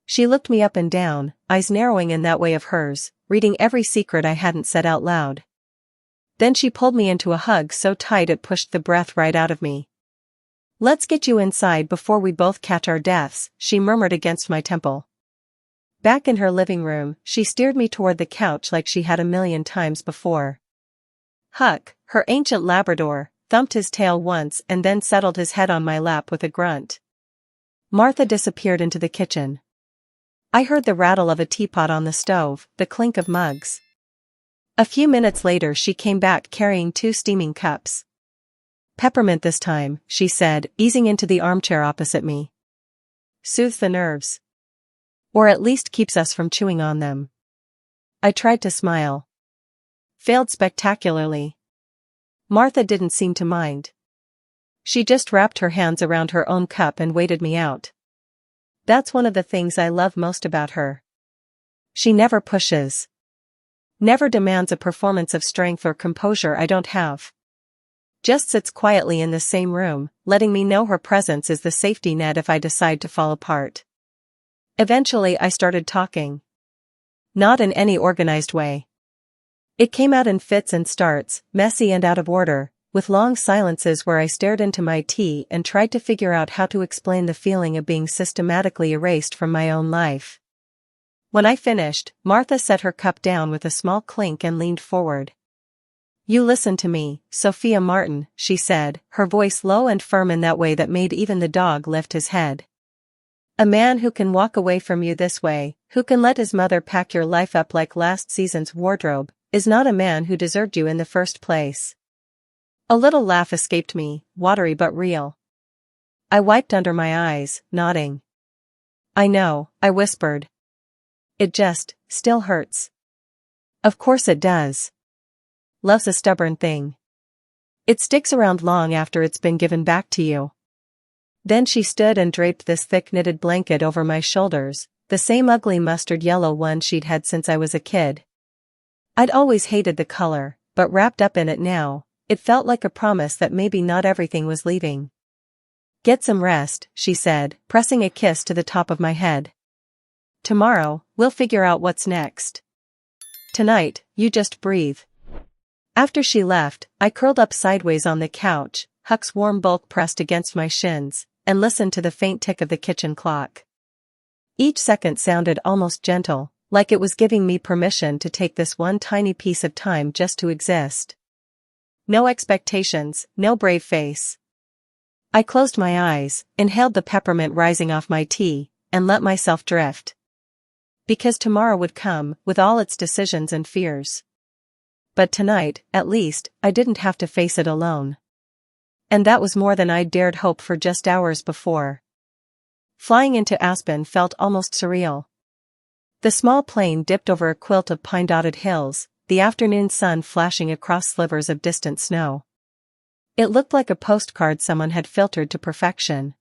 She looked me up and down, eyes narrowing in that way of hers, reading every secret I hadn't said out loud. Then she pulled me into a hug so tight it pushed the breath right out of me. "Let's get you inside before we both catch our deaths," she murmured against my temple. Back in her living room, she steered me toward the couch like she had a million times before. Huck, her ancient Labrador, thumped his tail once and then settled his head on my lap with a grunt. Martha disappeared into the kitchen. I heard the rattle of a teapot on the stove, the clink of mugs. A few minutes later she came back carrying 2 steaming cups. "Peppermint this time," she said, easing into the armchair opposite me. "Soothes the nerves. Or at least keeps us from chewing on them." I tried to smile. Failed spectacularly. Martha didn't seem to mind. She just wrapped her hands around her own cup and waited me out. That's one of the things I love most about her. She never pushes. Never demands a performance of strength or composure I don't have. Just sits quietly in the same room, letting me know her presence is the safety net if I decide to fall apart. Eventually I started talking. Not in any organized way. It came out in fits and starts, messy and out of order, with long silences where I stared into my tea and tried to figure out how to explain the feeling of being systematically erased from my own life. When I finished, Martha set her cup down with a small clink and leaned forward. "You listen to me, Sophia Martin," she said, her voice low and firm in that way that made even the dog lift his head. "A man who can walk away from you this way, who can let his mother pack your life up like last season's wardrobe, is not a man who deserved you in the first place." A little laugh escaped me, watery but real. I wiped under my eyes, nodding. "I know," I whispered. "It just, still hurts." "Of course it does. Love's a stubborn thing. It sticks around long after it's been given back to you." Then she stood and draped this thick knitted blanket over my shoulders, the same ugly mustard yellow one she'd had since I was a kid. I'd always hated the color, but wrapped up in it now, it felt like a promise that maybe not everything was leaving. "Get some rest," she said, pressing a kiss to the top of my head. "Tomorrow, we'll figure out what's next. Tonight, you just breathe." After she left, I curled up sideways on the couch, Huck's warm bulk pressed against my shins, and listened to the faint tick of the kitchen clock. Each second sounded almost gentle, like it was giving me permission to take this one tiny piece of time just to exist. No expectations, no brave face. I closed my eyes, inhaled the peppermint rising off my tea, and let myself drift. Because tomorrow would come, with all its decisions and fears. But tonight, at least, I didn't have to face it alone. And that was more than I'd dared hope for just hours before. Flying into Aspen felt almost surreal. The small plane dipped over a quilt of pine-dotted hills, the afternoon sun flashing across slivers of distant snow. It looked like a postcard someone had filtered to perfection.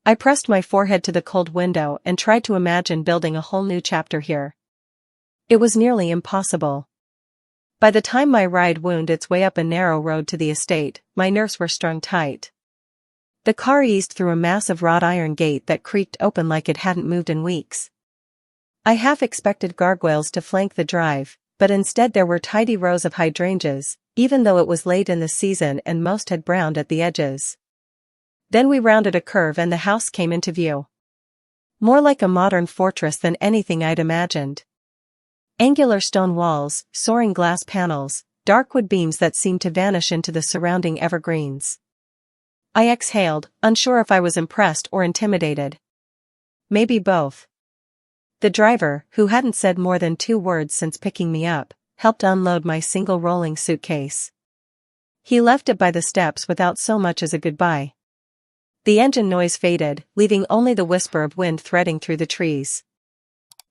I pressed my forehead to the cold window and tried to imagine building a whole new chapter here. It was nearly impossible. By the time my ride wound its way up a narrow road to the estate, my nerves were strung tight. The car eased through a massive wrought iron gate that creaked open like it hadn't moved in weeks. I half expected gargoyles to flank the drive, but instead there were tidy rows of hydrangeas, even though it was late in the season and most had browned at the edges. Then we rounded a curve and the house came into view. More like a modern fortress than anything I'd imagined. Angular stone walls, soaring glass panels, dark wood beams that seemed to vanish into the surrounding evergreens. I exhaled, unsure if I was impressed or intimidated. Maybe both. The driver, who hadn't said more than 2 words since picking me up, helped unload my single rolling suitcase. He left it by the steps without so much as a goodbye. The engine noise faded, leaving only the whisper of wind threading through the trees.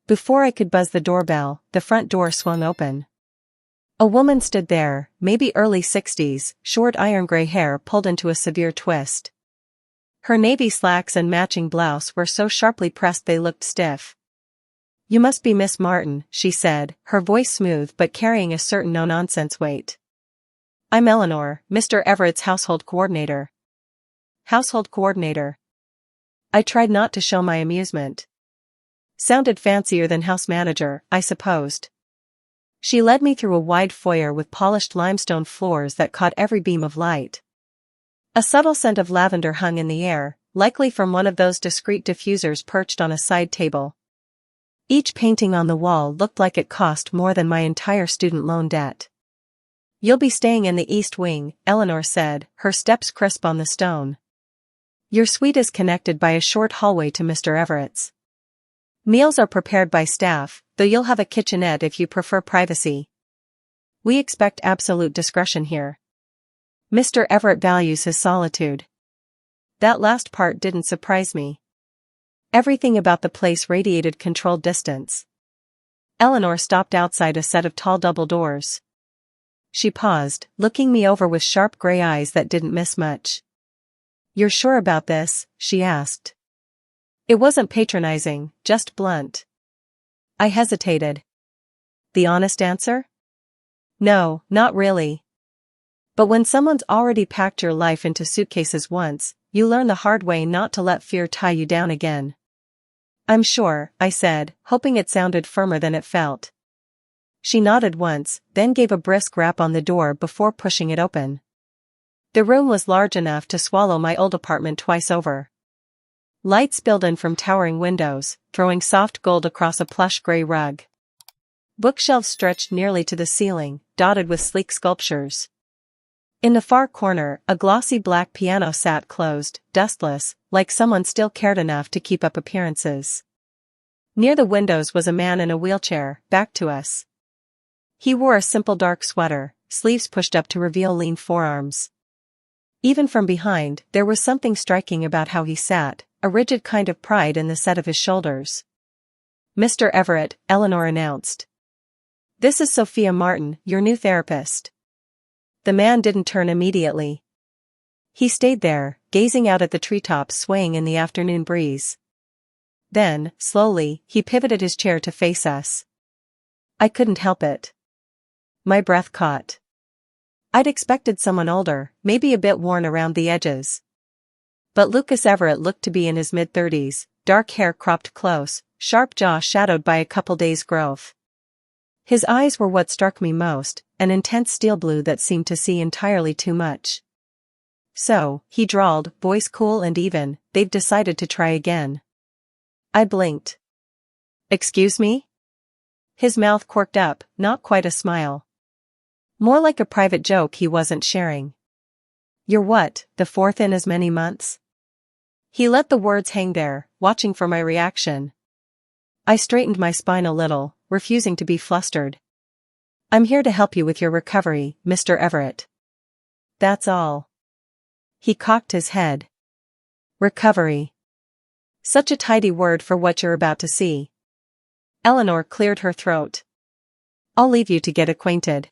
Before I could buzz the doorbell, the front door swung open. A woman stood there, maybe early 60s, short iron gray hair pulled into a severe twist. Her navy slacks and matching blouse were so sharply pressed they looked stiff. "You must be Miss Martin," she said, her voice smooth but carrying a certain no-nonsense weight. "I'm Eleanor, Mr. Everett's household coordinator." Household coordinator. I tried not to show my amusement. Sounded fancier than house manager, I supposed. She led me through a wide foyer with polished limestone floors that caught every beam of light. A subtle scent of lavender hung in the air, likely from one of those discreet diffusers perched on a side table. Each painting on the wall looked like it cost more than my entire student loan debt. "You'll be staying in the East Wing," Eleanor said, her steps crisp on the stone. "Your suite is connected by a short hallway to Mr. Everett's. Meals are prepared by staff, though you'll have a kitchenette if you prefer privacy. We expect absolute discretion here. Mr. Everett values his solitude." That last part didn't surprise me. Everything about the place radiated controlled distance. Eleanor stopped outside a set of tall double doors. She paused, looking me over with sharp gray eyes that didn't miss much. "You're sure about this?" she asked. It wasn't patronizing, just blunt. I hesitated. The honest answer? No, not really. But when someone's already packed your life into suitcases once, you learn the hard way not to let fear tie you down again. "I'm sure," I said, hoping it sounded firmer than it felt. She nodded once, then gave a brisk rap on the door before pushing it open. The room was large enough to swallow my old apartment twice over. Light spilled in from towering windows, throwing soft gold across a plush gray rug. Bookshelves stretched nearly to the ceiling, dotted with sleek sculptures. In the far corner, a glossy black piano sat closed, dustless, like someone still cared enough to keep up appearances. Near the windows was a man in a wheelchair, back to us. He wore a simple dark sweater, sleeves pushed up to reveal lean forearms. Even from behind, there was something striking about how he sat, a rigid kind of pride in the set of his shoulders. "Mr. Everett," Eleanor announced. "This is Sophia Martin, your new therapist." The man didn't turn immediately. He stayed there, gazing out at the treetops swaying in the afternoon breeze. Then, slowly, he pivoted his chair to face us. I couldn't help it. My breath caught. I'd expected someone older, maybe a bit worn around the edges. But Lucas Everett looked to be in his mid-30s, dark hair cropped close, sharp jaw shadowed by a couple days' growth. His eyes were what struck me most, an intense steel blue that seemed to see entirely too much. "So," he drawled, voice cool and even, "they've decided to try again." I blinked. "Excuse me?" His mouth quirked up, not quite a smile. More like a private joke he wasn't sharing. "You're what, the fourth in as many months?" He let the words hang there, watching for my reaction. I straightened my spine a little, refusing to be flustered. "I'm here to help you with your recovery, Mr. Everett. That's all." He cocked his head. Recovery. Such a tidy word for what you're about to see. Eleanor cleared her throat. "I'll leave you to get acquainted.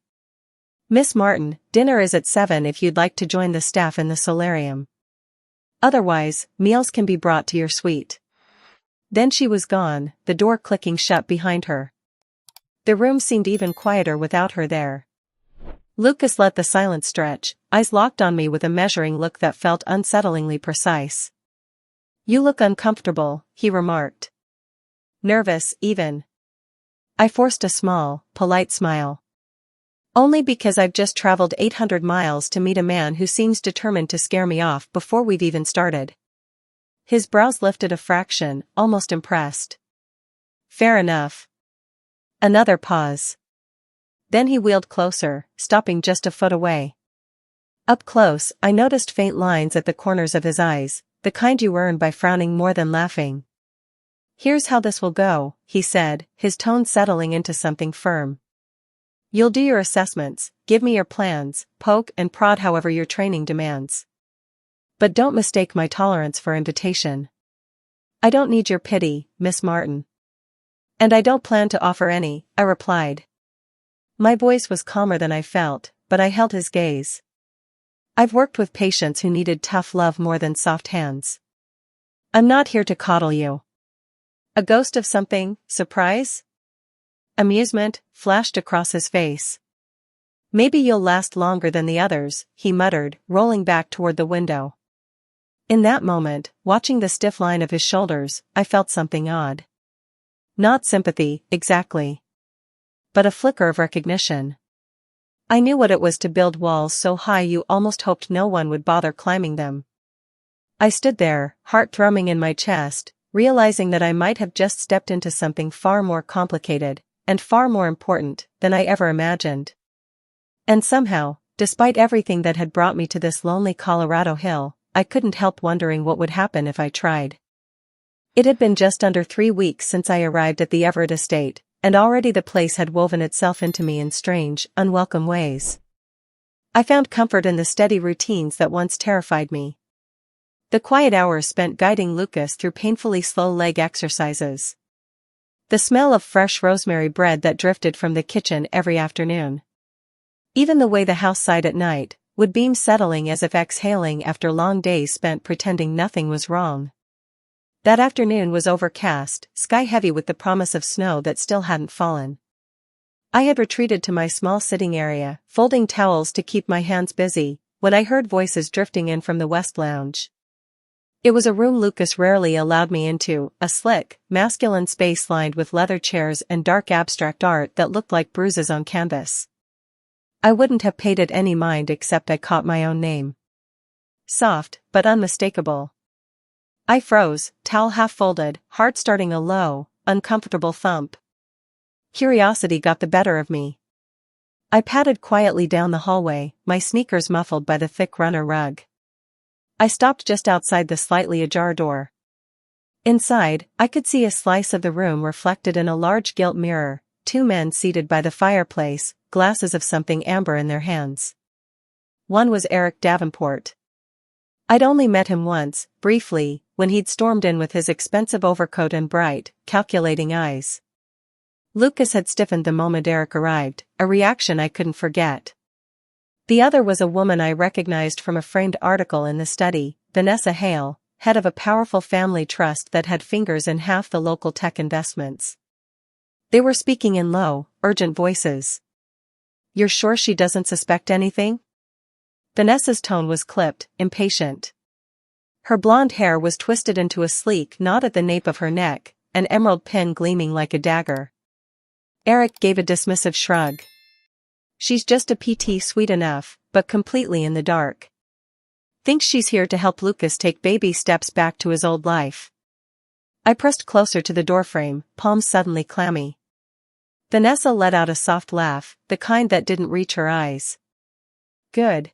Miss Martin, dinner is at 7 if you'd like to join the staff in the solarium. Otherwise, meals can be brought to your suite." Then she was gone, the door clicking shut behind her. The room seemed even quieter without her there. Lucas let the silence stretch, eyes locked on me with a measuring look that felt unsettlingly precise. "You look uncomfortable," he remarked. "Nervous, even." I forced a small, polite smile. "Only because I've just traveled 800 miles to meet a man who seems determined to scare me off before we've even started." His brows lifted a fraction, almost impressed. "Fair enough." Another pause. Then he wheeled closer, stopping just a foot away. Up close, I noticed faint lines at the corners of his eyes, the kind you earn by frowning more than laughing. Here's how this will go, he said, his tone settling into something firm. You'll do your assessments, give me your plans, poke and prod however your training demands. But don't mistake my tolerance for invitation. I don't need your pity, Miss Martin. And I don't plan to offer any, I replied. My voice was calmer than I felt, but I held his gaze. I've worked with patients who needed tough love more than soft hands. I'm not here to coddle you. A ghost of something, surprise? Amusement flashed across his face. Maybe you'll last longer than the others, he muttered, rolling back toward the window. In that moment, watching the stiff line of his shoulders, I felt something odd. Not sympathy, exactly. But a flicker of recognition. I knew what it was to build walls so high you almost hoped no one would bother climbing them. I stood there, heart thrumming in my chest, realizing that I might have just stepped into something far more complicated, and far more important, than I ever imagined. And somehow, despite everything that had brought me to this lonely Colorado hill, I couldn't help wondering what would happen if I tried. It had been just under 3 weeks since I arrived at the Everett estate, and already the place had woven itself into me in strange, unwelcome ways. I found comfort in the steady routines that once terrified me. The quiet hours spent guiding Lucas through painfully slow leg exercises. The smell of fresh rosemary bread that drifted from the kitchen every afternoon. Even the way the house sighed at night, would beam settling as if exhaling after long days spent pretending nothing was wrong. That afternoon was overcast, sky-heavy with the promise of snow that still hadn't fallen. I had retreated to my small sitting area, folding towels to keep my hands busy, when I heard voices drifting in from the West Lounge. It was a room Lucas rarely allowed me into, a slick, masculine space lined with leather chairs and dark abstract art that looked like bruises on canvas. I wouldn't have paid it any mind except I caught my own name. Soft, but unmistakable. I froze, towel half folded, heart starting a low, uncomfortable thump. Curiosity got the better of me. I padded quietly down the hallway, my sneakers muffled by the thick runner rug. I stopped just outside the slightly ajar door. Inside, I could see a slice of the room reflected in a large gilt mirror, 2 men seated by the fireplace, glasses of something amber in their hands. One was Eric Davenport. I'd only met him once, briefly, when he'd stormed in with his expensive overcoat and bright, calculating eyes. Lucas had stiffened the moment Eric arrived, a reaction I couldn't forget. The other was a woman I recognized from a framed article in the study, Vanessa Hale, head of a powerful family trust that had fingers in half the local tech investments. They were speaking in low, urgent voices. You're sure she doesn't suspect anything? Vanessa's tone was clipped, impatient. Her blonde hair was twisted into a sleek knot at the nape of her neck, an emerald pin gleaming like a dagger. Eric gave a dismissive shrug. She's just a PT sweet enough, but completely in the dark. Thinks she's here to help Lucas take baby steps back to his old life. I pressed closer to the doorframe, palms suddenly clammy. Vanessa let out a soft laugh, the kind that didn't reach her eyes. Good.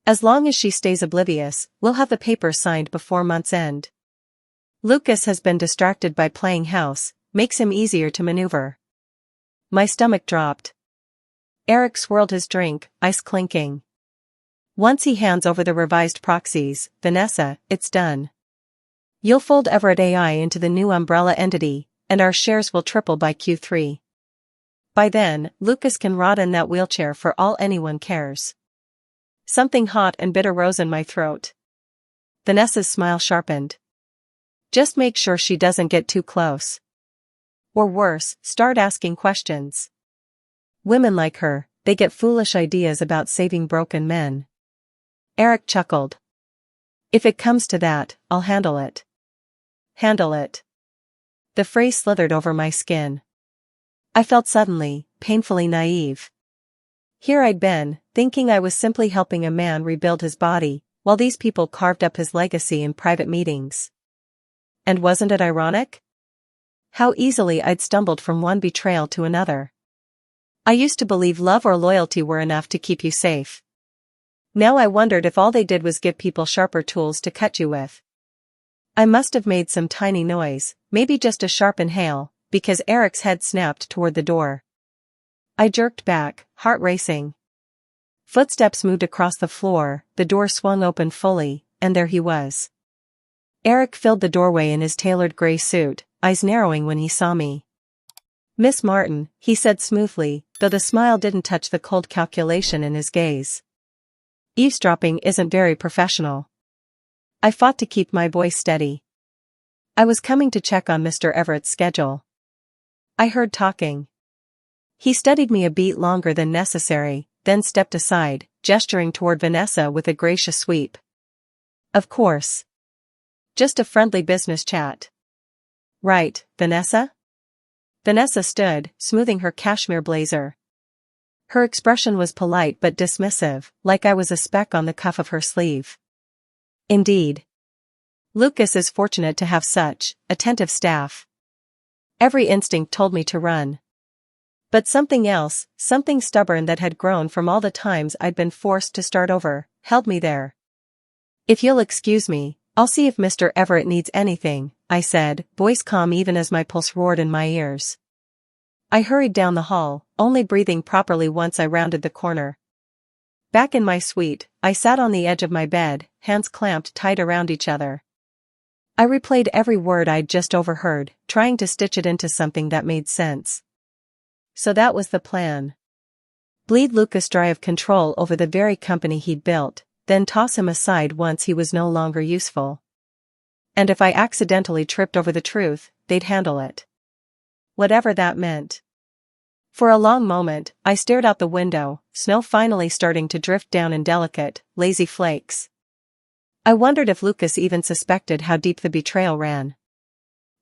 As long as she stays oblivious, we'll have the papers signed before month's end. Lucas has been distracted by playing house, makes him easier to maneuver. My stomach dropped. Eric swirled his drink, ice clinking. Once he hands over the revised proxies, Vanessa, it's done. You'll fold Everett AI into the new umbrella entity, and our shares will triple by Q3. By then, Lucas can rot in that wheelchair for all anyone cares. Something hot and bitter rose in my throat. Vanessa's smile sharpened. Just make sure she doesn't get too close. Or worse, start asking questions. Women like her, they get foolish ideas about saving broken men. Eric chuckled. If it comes to that, I'll handle it. Handle it. The phrase slithered over my skin. I felt suddenly, painfully naive. Here I'd been, thinking I was simply helping a man rebuild his body, while these people carved up his legacy in private meetings. And wasn't it ironic? How easily I'd stumbled from one betrayal to another. I used to believe love or loyalty were enough to keep you safe. Now I wondered if all they did was give people sharper tools to cut you with. I must have made some tiny noise, maybe just a sharp inhale, because Eric's head snapped toward the door. I jerked back, heart racing. Footsteps moved across the floor, the door swung open fully, and there he was. Eric filled the doorway in his tailored gray suit, eyes narrowing when he saw me. "Miss Martin," he said smoothly, though the smile didn't touch the cold calculation in his gaze. "Eavesdropping isn't very professional." I fought to keep my voice steady. "I was coming to check on Mr. Everett's schedule." I heard talking. He studied me a beat longer than necessary, then stepped aside, gesturing toward Vanessa with a gracious sweep. "Of course. Just a friendly business chat." "Right, Vanessa?" Vanessa stood, smoothing her cashmere blazer. Her expression was polite but dismissive, like I was a speck on the cuff of her sleeve. "Indeed. Lucas is fortunate to have such attentive staff." Every instinct told me to run. But something else, something stubborn that had grown from all the times I'd been forced to start over, held me there. "If you'll excuse me, I'll see if Mr. Everett needs anything," I said, voice calm even as my pulse roared in my ears. I hurried down the hall, only breathing properly once I rounded the corner. Back in my suite, I sat on the edge of my bed, hands clamped tight around each other. I replayed every word I'd just overheard, trying to stitch it into something that made sense. So that was the plan. Bleed Lucas dry of control over the very company he'd built, then toss him aside once he was no longer useful. And if I accidentally tripped over the truth, they'd handle it. Whatever that meant. For a long moment, I stared out the window, snow finally starting to drift down in delicate, lazy flakes. I wondered if Lucas even suspected how deep the betrayal ran.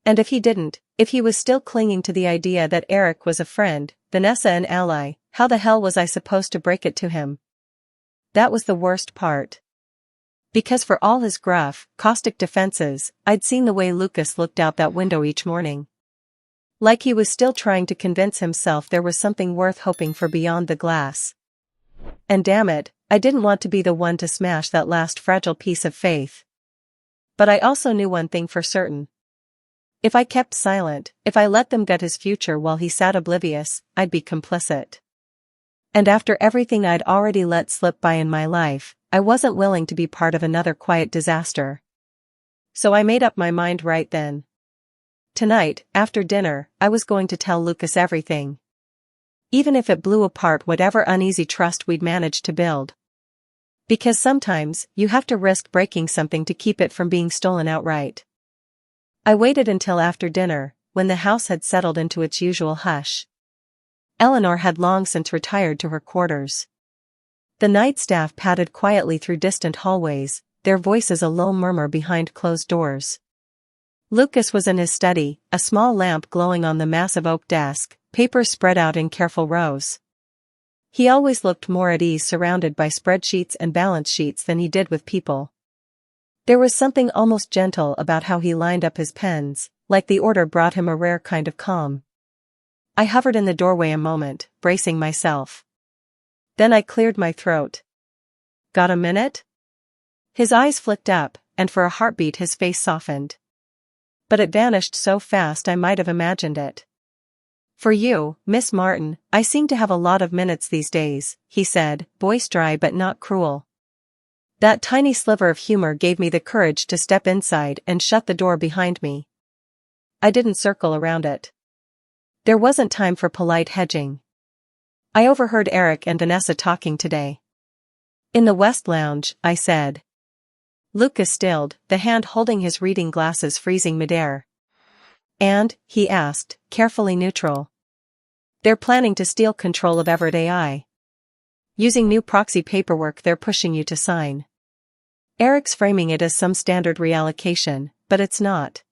And if he didn't, if he was still clinging to the idea that Eric was a friend, Vanessa an ally, how the hell was I supposed to break it to him? That was the worst part. Because for all his gruff, caustic defenses, I'd seen the way Lucas looked out that window each morning. Like he was still trying to convince himself there was something worth hoping for beyond the glass. And damn it, I didn't want to be the one to smash that last fragile piece of faith. But I also knew one thing for certain. If I kept silent, if I let them get his future while he sat oblivious, I'd be complicit. And after everything I'd already let slip by in my life, I wasn't willing to be part of another quiet disaster. So I made up my mind right then. Tonight, after dinner, I was going to tell Lucas everything. Even if it blew apart whatever uneasy trust we'd managed to build. Because sometimes, you have to risk breaking something to keep it from being stolen outright. I waited until after dinner, when the house had settled into its usual hush. Eleanor had long since retired to her quarters. The night staff padded quietly through distant hallways, their voices a low murmur behind closed doors. Lucas was in his study, a small lamp glowing on the massive oak desk, papers spread out in careful rows. He always looked more at ease surrounded by spreadsheets and balance sheets than he did with people. There was something almost gentle about how he lined up his pens, like the order brought him a rare kind of calm. I hovered in the doorway a moment, bracing myself. Then I cleared my throat. "Got a minute?" His eyes flicked up, and for a heartbeat his face softened. But it vanished so fast I might have imagined it. "For you, Miss Martin, I seem to have a lot of minutes these days," he said, voice dry but not cruel. That tiny sliver of humor gave me the courage to step inside and shut the door behind me. I didn't circle around it. There wasn't time for polite hedging. I overheard Eric and Vanessa talking today. "In the West Lounge," I said. Lucas stilled, the hand holding his reading glasses freezing midair. "And," he asked, carefully neutral. "They're planning to steal control of Everett AI. Using new proxy paperwork they're pushing you to sign. Eric's framing it as some standard reallocation, but it's not.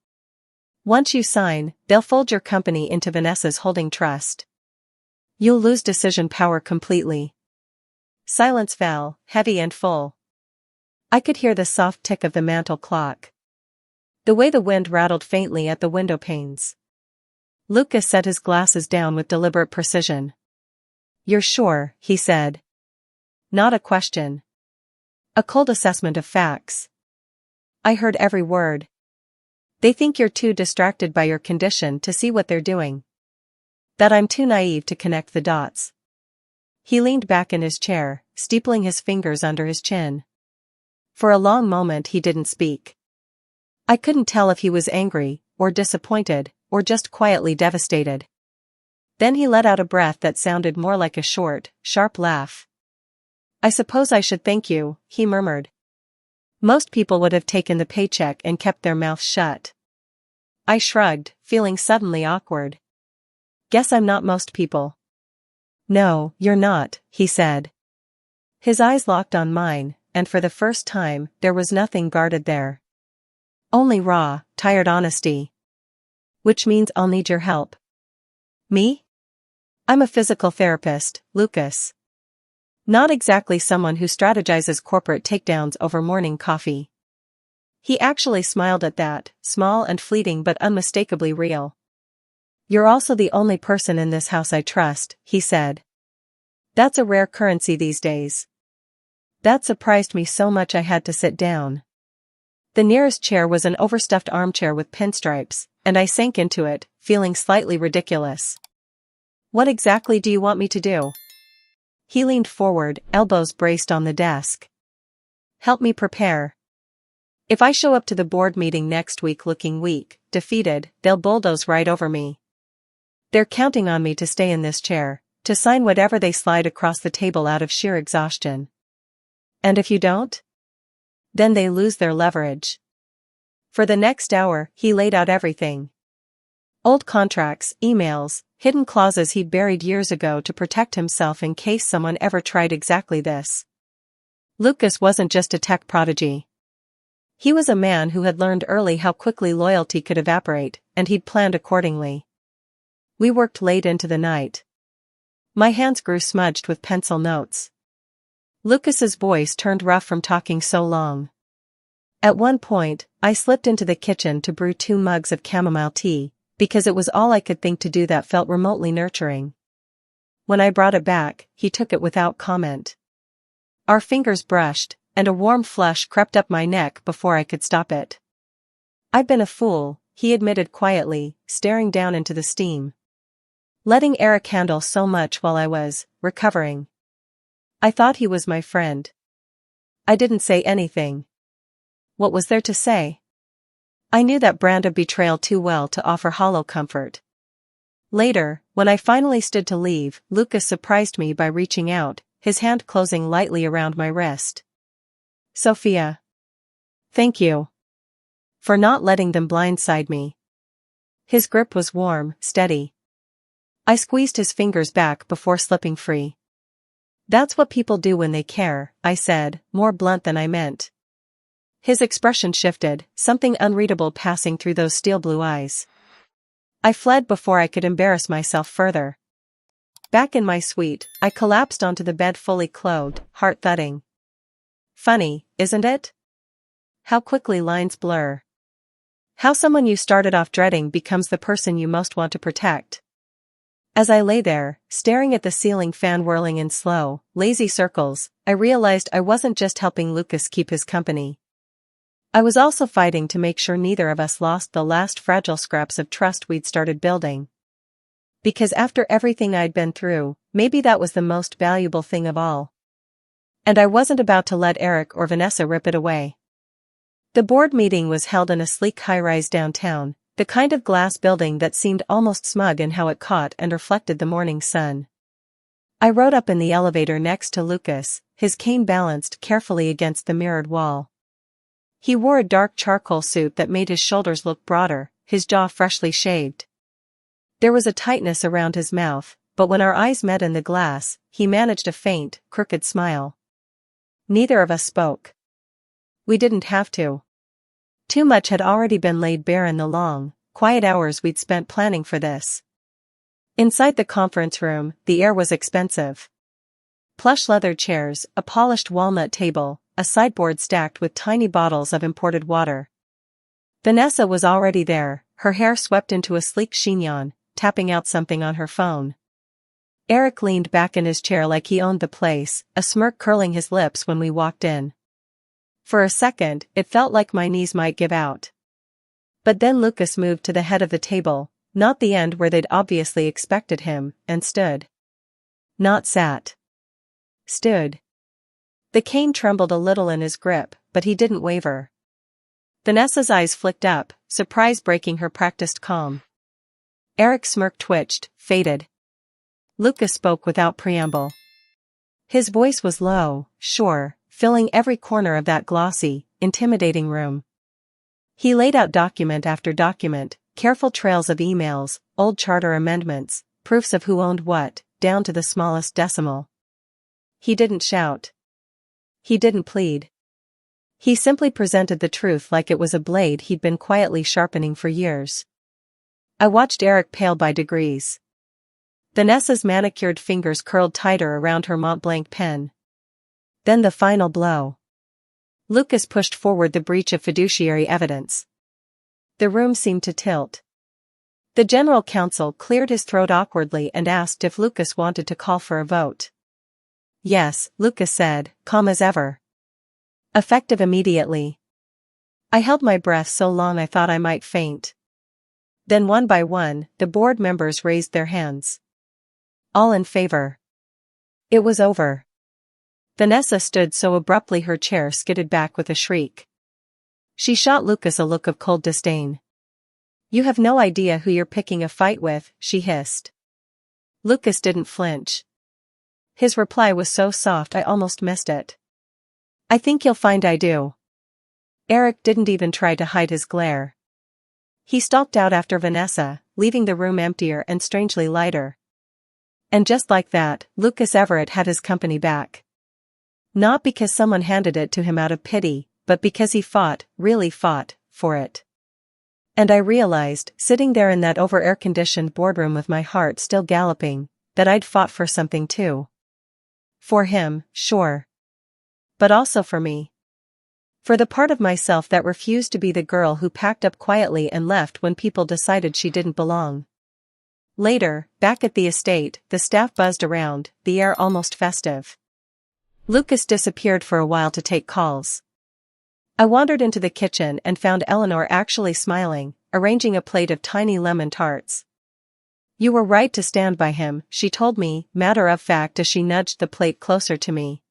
Once you sign, they'll fold your company into Vanessa's holding trust. You'll lose decision power completely." Silence fell, heavy and full. I could hear the soft tick of the mantel clock. The way the wind rattled faintly at the window panes. Lucas set his glasses down with deliberate precision. "You're sure," he said. "Not a question. A cold assessment of facts." I heard every word. They think you're too distracted by your condition to see what they're doing. That I'm too naive to connect the dots. He leaned back in his chair, steepling his fingers under his chin. For a long moment he didn't speak. I couldn't tell if he was angry, or disappointed, or just quietly devastated. Then he let out a breath that sounded more like a short, sharp laugh. I suppose I should thank you, he murmured. Most people would have taken the paycheck and kept their mouths shut. I shrugged, feeling suddenly awkward. Guess I'm not most people. No, you're not, he said. His eyes locked on mine, and for the first time, there was nothing guarded there. Only raw, tired honesty. Which means I'll need your help. Me? I'm a physical therapist, Lucas. Not exactly someone who strategizes corporate takedowns over morning coffee. He actually smiled at that, small and fleeting but unmistakably real. You're also the only person in this house I trust, he said. That's a rare currency these days. That surprised me so much I had to sit down. The nearest chair was an overstuffed armchair with pinstripes, and I sank into it, feeling slightly ridiculous. What exactly do you want me to do? He leaned forward, elbows braced on the desk. Help me prepare. If I show up to the board meeting next week looking weak, defeated, they'll bulldoze right over me. They're counting on me to stay in this chair, to sign whatever they slide across the table out of sheer exhaustion. And if you don't? Then they lose their leverage. For the next hour, he laid out everything. Old contracts, emails, hidden clauses he'd buried years ago to protect himself in case someone ever tried exactly this. Lucas wasn't just a tech prodigy. He was a man who had learned early how quickly loyalty could evaporate, and he'd planned accordingly. We worked late into the night. My hands grew smudged with pencil notes. Lucas's voice turned rough from talking so long. At one point, I slipped into the kitchen to brew 2 mugs of chamomile tea, because it was all I could think to do that felt remotely nurturing. When I brought it back, he took it without comment. Our fingers brushed, and a warm flush crept up my neck before I could stop it. I'd been a fool, he admitted quietly, staring down into the steam. Letting Eric handle so much while I was recovering. I thought he was my friend. I didn't say anything. What was there to say? I knew that brand of betrayal too well to offer hollow comfort. Later, when I finally stood to leave, Lucas surprised me by reaching out, his hand closing lightly around my wrist. Sophia. Thank you. For not letting them blindside me. His grip was warm, steady. I squeezed his fingers back before slipping free. That's what people do when they care, I said, more blunt than I meant. His expression shifted, something unreadable passing through those steel blue eyes. I fled before I could embarrass myself further. Back in my suite, I collapsed onto the bed fully clothed, heart thudding. Funny, isn't it? How quickly lines blur. How someone you started off dreading becomes the person you most want to protect. As I lay there, staring at the ceiling fan whirling in slow, lazy circles, I realized I wasn't just helping Lucas keep his company. I was also fighting to make sure neither of us lost the last fragile scraps of trust we'd started building. Because after everything I'd been through, maybe that was the most valuable thing of all. And I wasn't about to let Eric or Vanessa rip it away. The board meeting was held in a sleek high-rise downtown, the kind of glass building that seemed almost smug in how it caught and reflected the morning sun. I rode up in the elevator next to Lucas, his cane balanced carefully against the mirrored wall. He wore a dark charcoal suit that made his shoulders look broader, his jaw freshly shaved. There was a tightness around his mouth, but when our eyes met in the glass, he managed a faint, crooked smile. Neither of us spoke. We didn't have to. Too much had already been laid bare in the long, quiet hours we'd spent planning for this. Inside the conference room, the air was expensive. Plush leather chairs, a polished walnut table, a sideboard stacked with tiny bottles of imported water. Vanessa was already there, her hair swept into a sleek chignon, tapping out something on her phone. Eric leaned back in his chair like he owned the place, a smirk curling his lips when we walked in. For a second, it felt like my knees might give out. But then Lucas moved to the head of the table, not the end where they'd obviously expected him, and stood. Not sat. Stood. The cane trembled a little in his grip, but he didn't waver. Vanessa's eyes flicked up, surprise breaking her practiced calm. Eric's smirk twitched, faded. Lucas spoke without preamble. His voice was low, sure, filling every corner of that glossy, intimidating room. He laid out document after document, careful trails of emails, old charter amendments, proofs of who owned what, down to the smallest decimal. He didn't shout. He didn't plead. He simply presented the truth like it was a blade he'd been quietly sharpening for years. I watched Eric pale by degrees. Vanessa's manicured fingers curled tighter around her Mont Blanc pen. Then the final blow. Lucas pushed forward the breach of fiduciary evidence. The room seemed to tilt. The general counsel cleared his throat awkwardly and asked if Lucas wanted to call for a vote. Yes, Lucas said, calm as ever. Effective immediately. I held my breath so long I thought I might faint. Then one by one, the board members raised their hands. All in favor. It was over. Vanessa stood so abruptly her chair skidded back with a shriek. She shot Lucas a look of cold disdain. You have no idea who you're picking a fight with, she hissed. Lucas didn't flinch. His reply was so soft I almost missed it. I think you'll find I do. Eric didn't even try to hide his glare. He stalked out after Vanessa, leaving the room emptier and strangely lighter. And just like that, Lucas Everett had his company back. Not because someone handed it to him out of pity, but because he fought, really fought, for it. And I realized, sitting there in that over-air-conditioned boardroom with my heart still galloping, that I'd fought for something too. For him, sure. But also for me. For the part of myself that refused to be the girl who packed up quietly and left when people decided she didn't belong. Later, back at the estate, the staff buzzed around, the air almost festive. Lucas disappeared for a while to take calls. I wandered into the kitchen and found Eleanor actually smiling, arranging a plate of tiny lemon tarts. You were right to stand by him, she told me, matter of fact as she nudged the plate closer to me.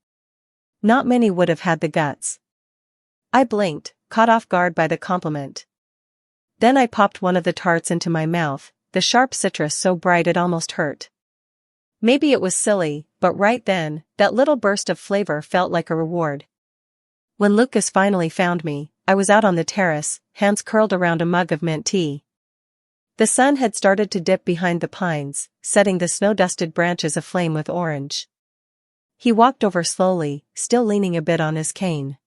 Not many would have had the guts. I blinked, caught off guard by the compliment. Then I popped one of the tarts into my mouth, the sharp citrus so bright it almost hurt. Maybe it was silly, but right then, that little burst of flavor felt like a reward. When Lucas finally found me, I was out on the terrace, hands curled around a mug of mint tea. The sun had started to dip behind the pines, setting the snow-dusted branches aflame with orange. He walked over slowly, still leaning a bit on his cane.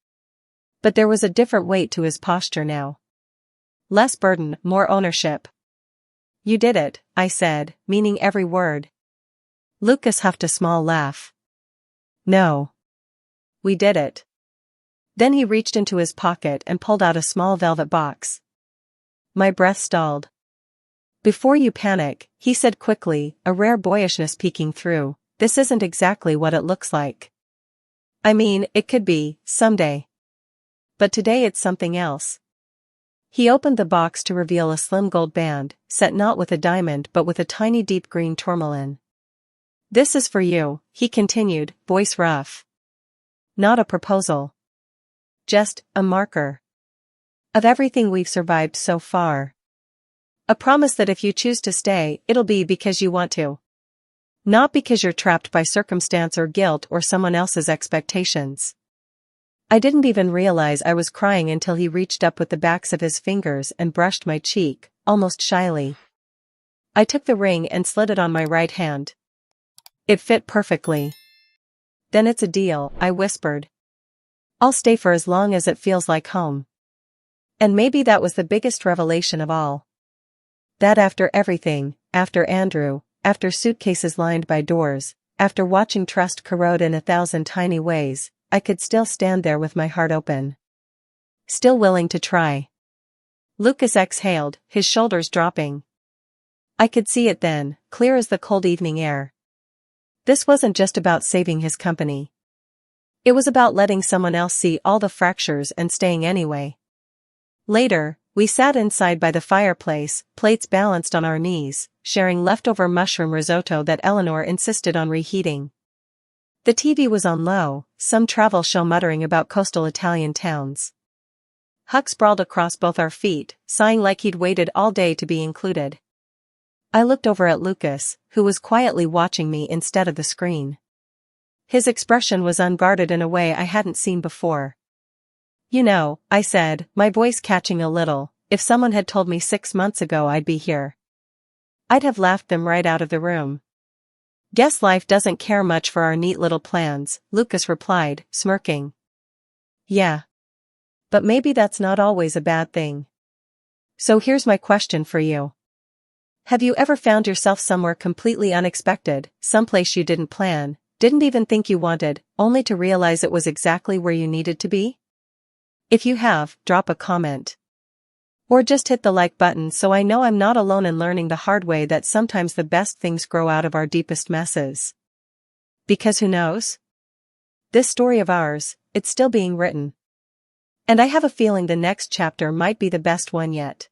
But there was a different weight to his posture now. Less burden, more ownership. You did it, I said, meaning every word. Lucas huffed a small laugh. No. We did it. Then he reached into his pocket and pulled out a small velvet box. My breath stalled. Before you panic, he said quickly, a rare boyishness peeking through, this isn't exactly what it looks like. I mean, it could be, someday. But today it's something else. He opened the box to reveal a slim gold band, set not with a diamond but with a tiny deep green tourmaline. This is for you, he continued, voice rough. Not a proposal. Just a marker. Of everything we've survived so far. A promise that if you choose to stay, it'll be because you want to. Not because you're trapped by circumstance or guilt or someone else's expectations. I didn't even realize I was crying until he reached up with the backs of his fingers and brushed my cheek, almost shyly. I took the ring and slid it on my right hand. It fit perfectly. Then it's a deal, I whispered. I'll stay for as long as it feels like home. And maybe that was the biggest revelation of all. That after everything, after Andrew, after suitcases lined by doors, after watching trust corrode in 1,000 tiny ways, I could still stand there with my heart open. Still willing to try. Lucas exhaled, his shoulders dropping. I could see it then, clear as the cold evening air. This wasn't just about saving his company. It was about letting someone else see all the fractures and staying anyway. Later, We sat inside by the fireplace, plates balanced on our knees, sharing leftover mushroom risotto that Eleanor insisted on reheating. The TV was on low, some travel show muttering about coastal Italian towns. Huck sprawled across both our feet, sighing like he'd waited all day to be included. I looked over at Lucas, who was quietly watching me instead of the screen. His expression was unguarded in a way I hadn't seen before. "You know," I said, my voice catching a little, "if someone had told me 6 months ago I'd be here, I'd have laughed them right out of the room." "Guess life doesn't care much for our neat little plans," Lucas replied, smirking. "Yeah. But maybe that's not always a bad thing. So here's my question for you. Have you ever found yourself somewhere completely unexpected, someplace you didn't plan, didn't even think you wanted, only to realize it was exactly where you needed to be? If you have, drop a comment. Or just hit the like button so I know I'm not alone in learning the hard way that sometimes the best things grow out of our deepest messes. Because who knows? This story of ours, it's still being written. And I have a feeling the next chapter might be the best one yet.